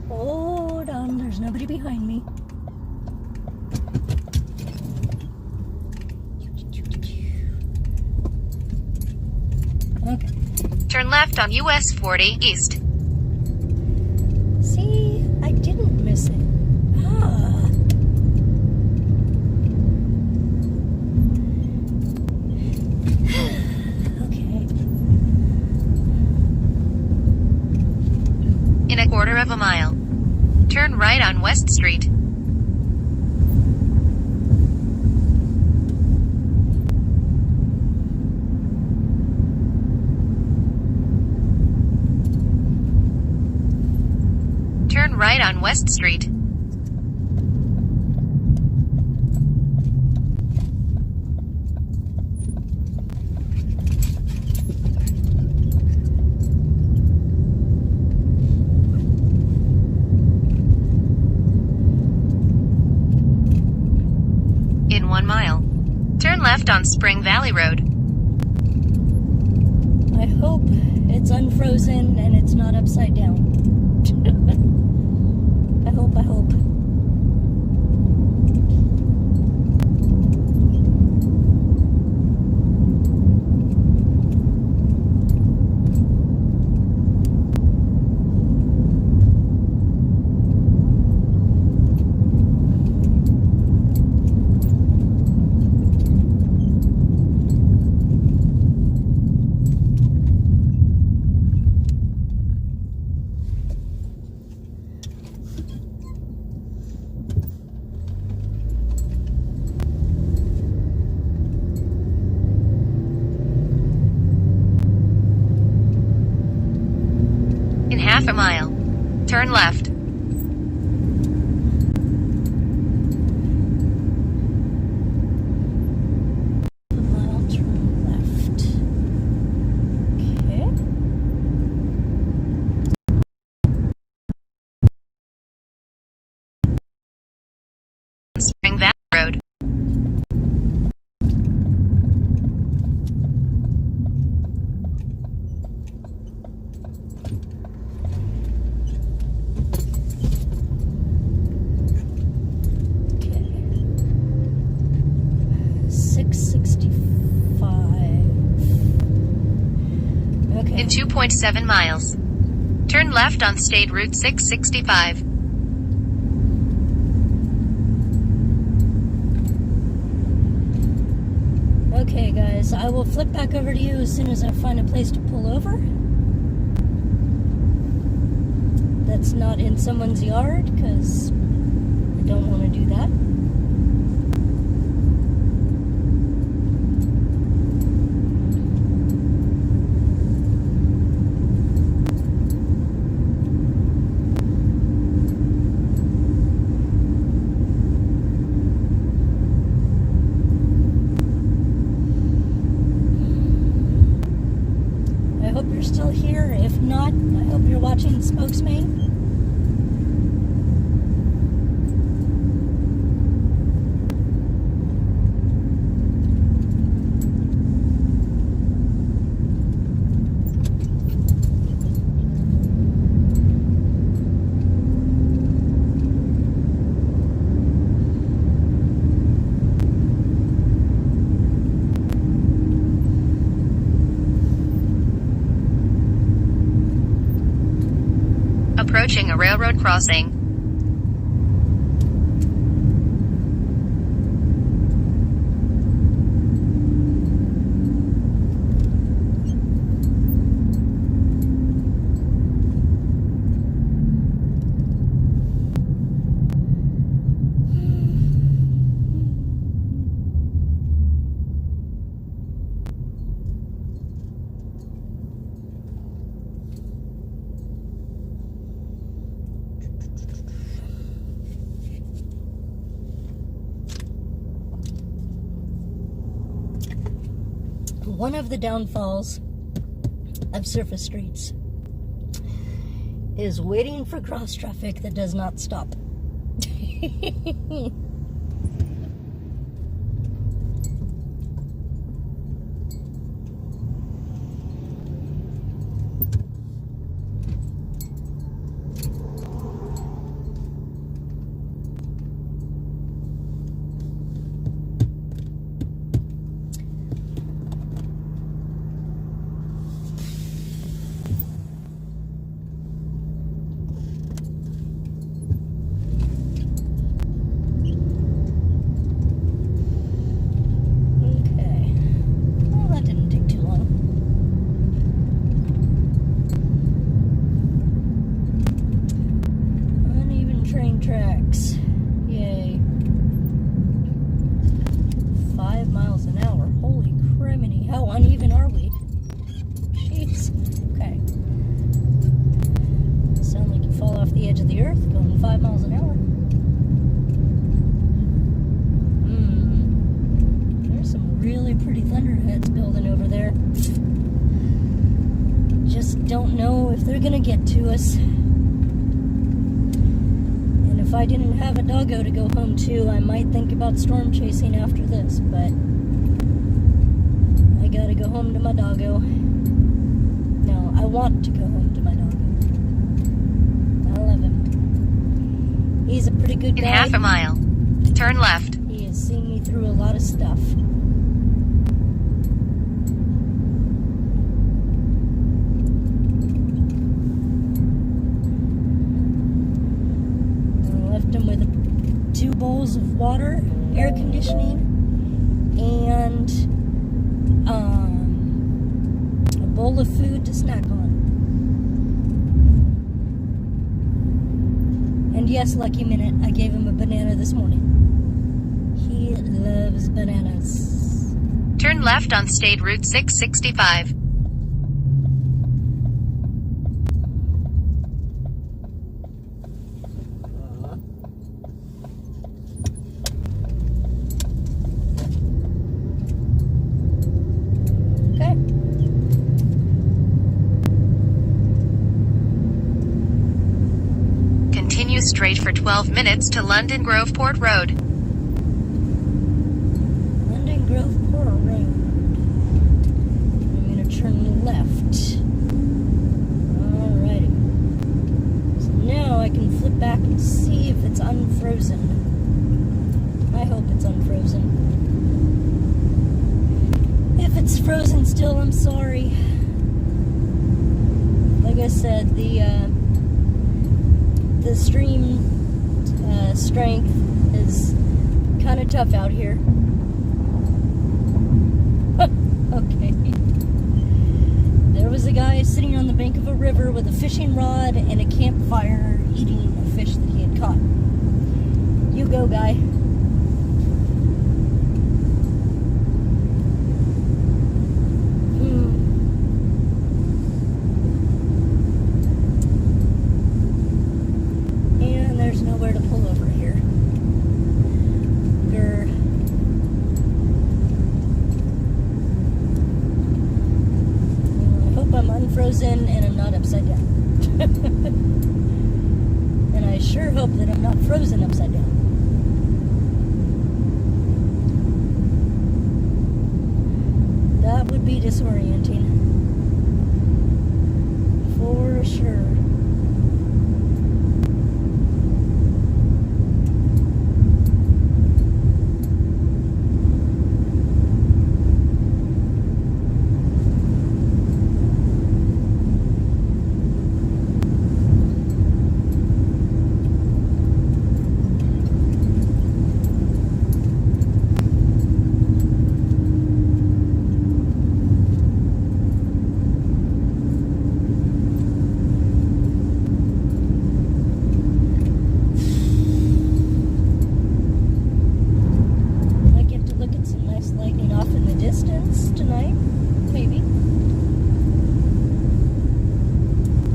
Hold on, there's nobody behind me. Okay. Turn left on US 40 East. See, I didn't miss it. Ah. Okay. In a quarter of a mile, turn right on West Street. Turn right on West Street. 1 mile. Turn left on Spring Valley Road. I hope it's unfrozen and it's not upside down. I hope. In half a mile, turn left. A mile, turn left. Okay. Spring Valley Road. Okay. 665. Okay. In 2.7 miles, turn left on State Route 665. Okay, guys, I will flip back over to you as soon as I find a place to pull over. That's not in someone's yard, because I don't want to do that. I hope you're still here. If not, I hope you're watching Spokesman. Approaching a railroad crossing. One of the downfalls of surface streets is waiting for cross traffic that does not stop. Tracks. Yay. 5 miles an hour. Holy criminy. How uneven are we? Jeez. Okay. Sound like you fall off the edge of the earth going 5 miles an hour. There's some really pretty thunderheads building over there. Just don't know if they're gonna get to us. if I didn't have a doggo to go home to, I might think about storm chasing after this, but I gotta go home to my doggo. No, I want to go home to my doggo. I love him. He's a pretty good guy. In half a mile, turn left. He has seen me through a lot of stuff. With 2 bowls of water, air conditioning, and a bowl of food to snack on. And yes, lucky minute, I gave him a banana this morning. He loves bananas. Turn left on State Route 665. Straight for 12 minutes to London Groveport Road. London Groveport Road. I'm going to turn left. Alrighty. So now I can flip back and see if it's unfrozen. I hope it's unfrozen. If it's frozen still, I'm sorry. Like I said, the stream strength is kind of tough out here. Okay. There was a guy sitting on the bank of a river with a fishing rod and a campfire eating a fish that he had caught. You go, guy. Nowhere to pull over here. Grr. I hope I'm unfrozen and I'm not upside down. And I sure hope that I'm not frozen upside down. That would be disorienting. For sure.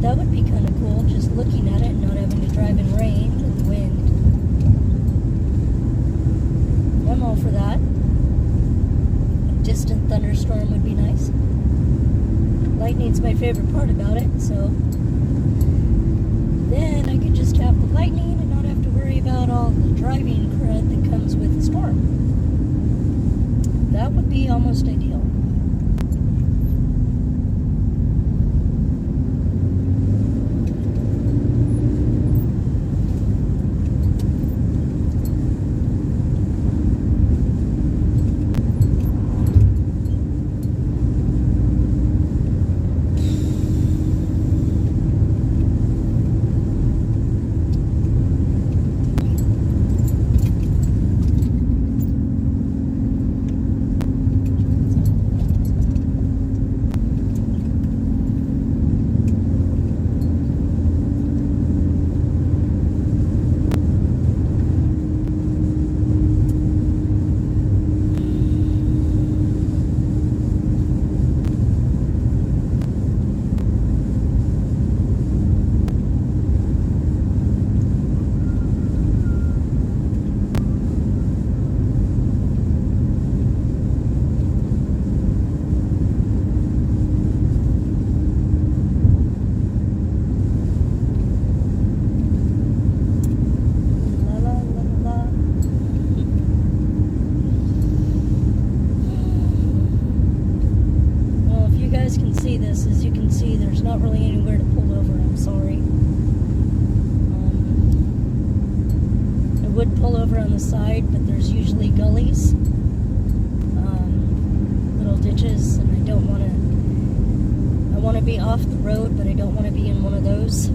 That would be kind of cool, just looking at it and not having to drive in rain and wind. I'm all for that. A distant thunderstorm would be nice. Lightning's my favorite part about it, so then I could just have the lightning and not have to worry about all the driving crud that comes with the storm. That would be almost ideal. would pull over on the side, but there's usually gullies, little ditches, and I don't want to. I want to be off the road, but I don't want to be in one of those.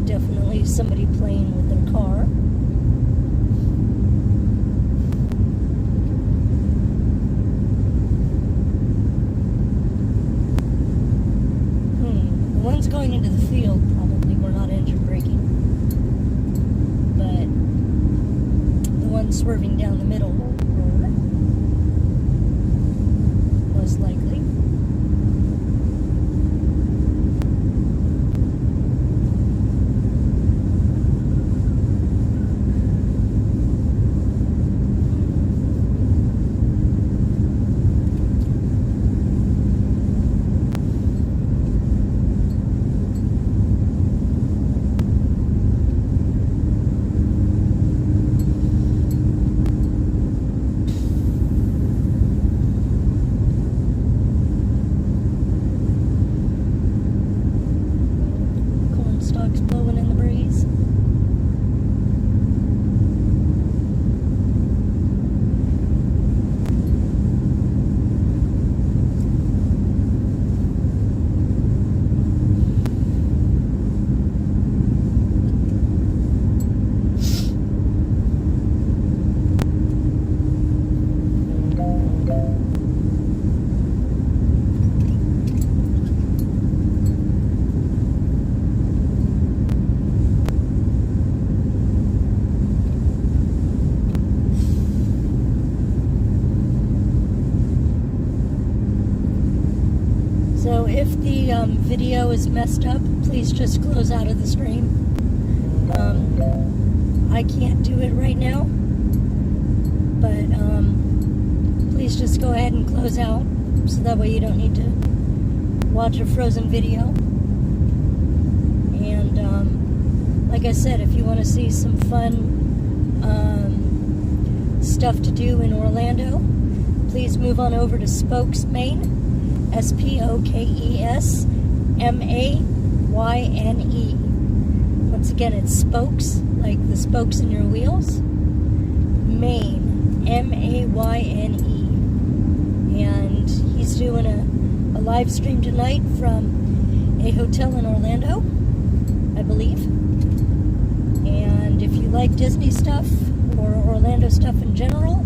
Definitely somebody playing with their car. The ones going into the field probably were not engine braking, but the ones swerving down the middle were most likely. Blowing in the breeze. So if the video is messed up, please just close out of the stream. I can't do it right now, but please just go ahead and close out, so that way you don't need to watch a frozen video. And like I said, if you want to see some fun stuff to do in Orlando, please move on over to Spokes, Maine. SPOKESMAYNE. Once again, it's Spokes, like the spokes in your wheels. Maine, MAYNE. And he's doing a live stream tonight from a hotel in Orlando, I believe. And if you like Disney stuff or Orlando stuff in general,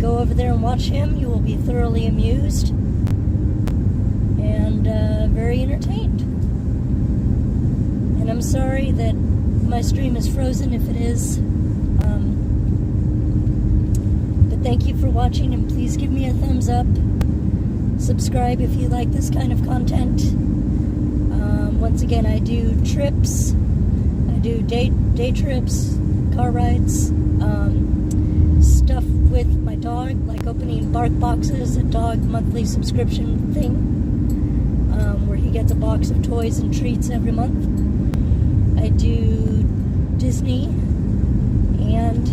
go over there and watch him. You will be thoroughly amused and very entertained. And I'm sorry that my stream is frozen if it is. But thank you for watching, and please give me a thumbs up. Subscribe if you like this kind of content. Once again, I do trips. I do day trips, car rides, stuff with my dog, like opening bark boxes, a dog monthly subscription thing, where he gets a box of toys and treats every month. I do Disney, and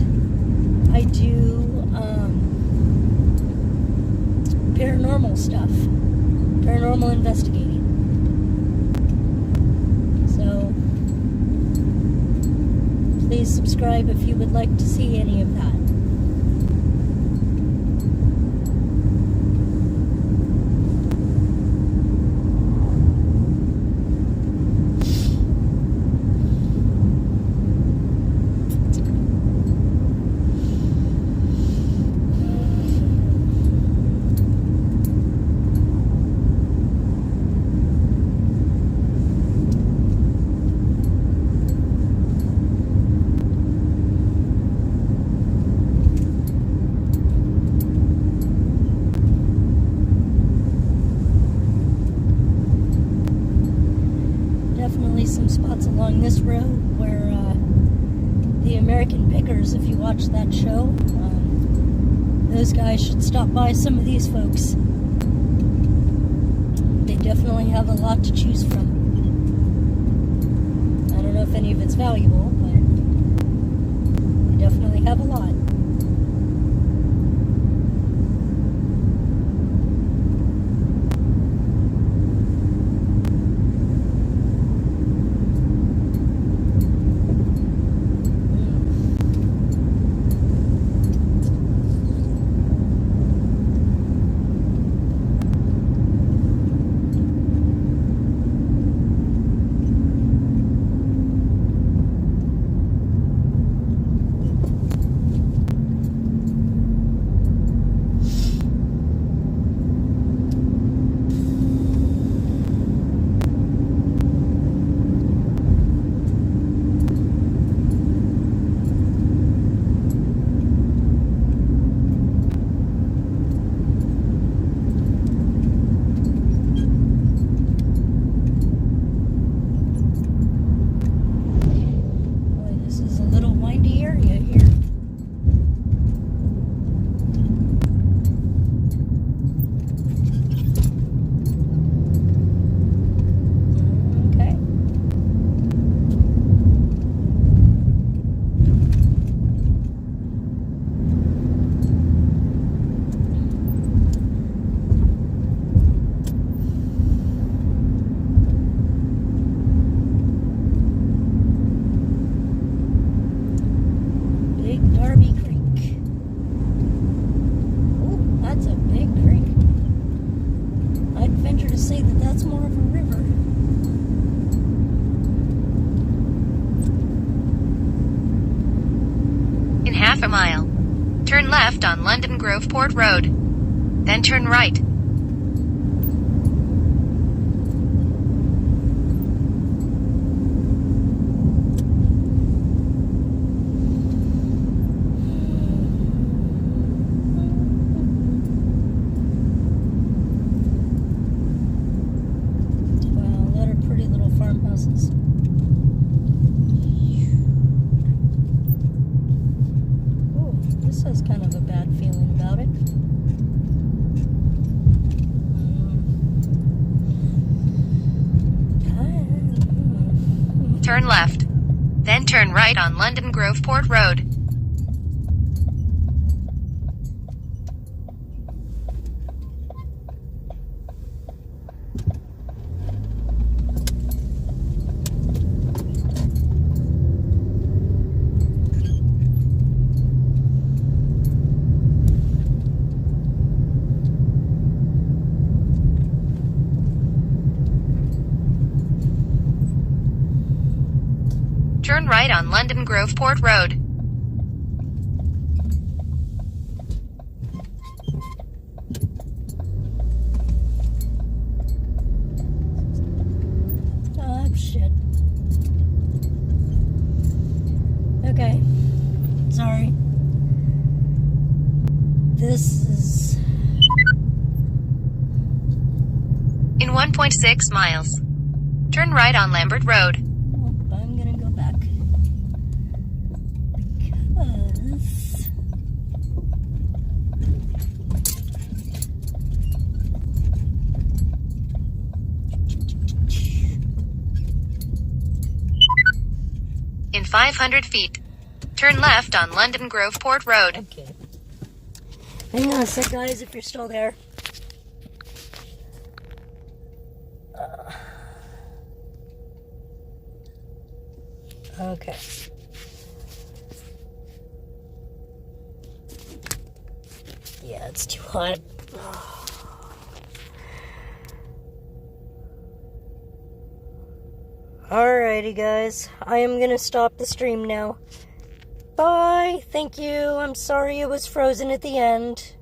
I do paranormal stuff, paranormal investigating. So please subscribe if you would like to see any of that. Some spots along this road where the American Pickers, if you watch that show, those guys should stop by some of these folks. They definitely have a lot to choose from. I don't know if any of it's valuable, but they definitely have a lot. I'd venture to say that that's more of a river. In half a mile, turn left on London Groveport Road. Then turn right. Wow, a lot of pretty little farmhouses. This has kind of a bad feeling about it. Turn left. Then turn right on London Groveport Road. Turn right on London Groveport Road. Oh, shit. Okay. Sorry. This is... In 1.6 miles, turn right on Lambert Road. I'm gonna go back. Because... In 500 feet, turn left on London Groveport Road. Okay. Hang on a sec, guys, if you're still there. Okay. Yeah, it's too hot. Alrighty, guys. I am gonna stop the stream now. Bye. Thank you. I'm sorry it was frozen at the end.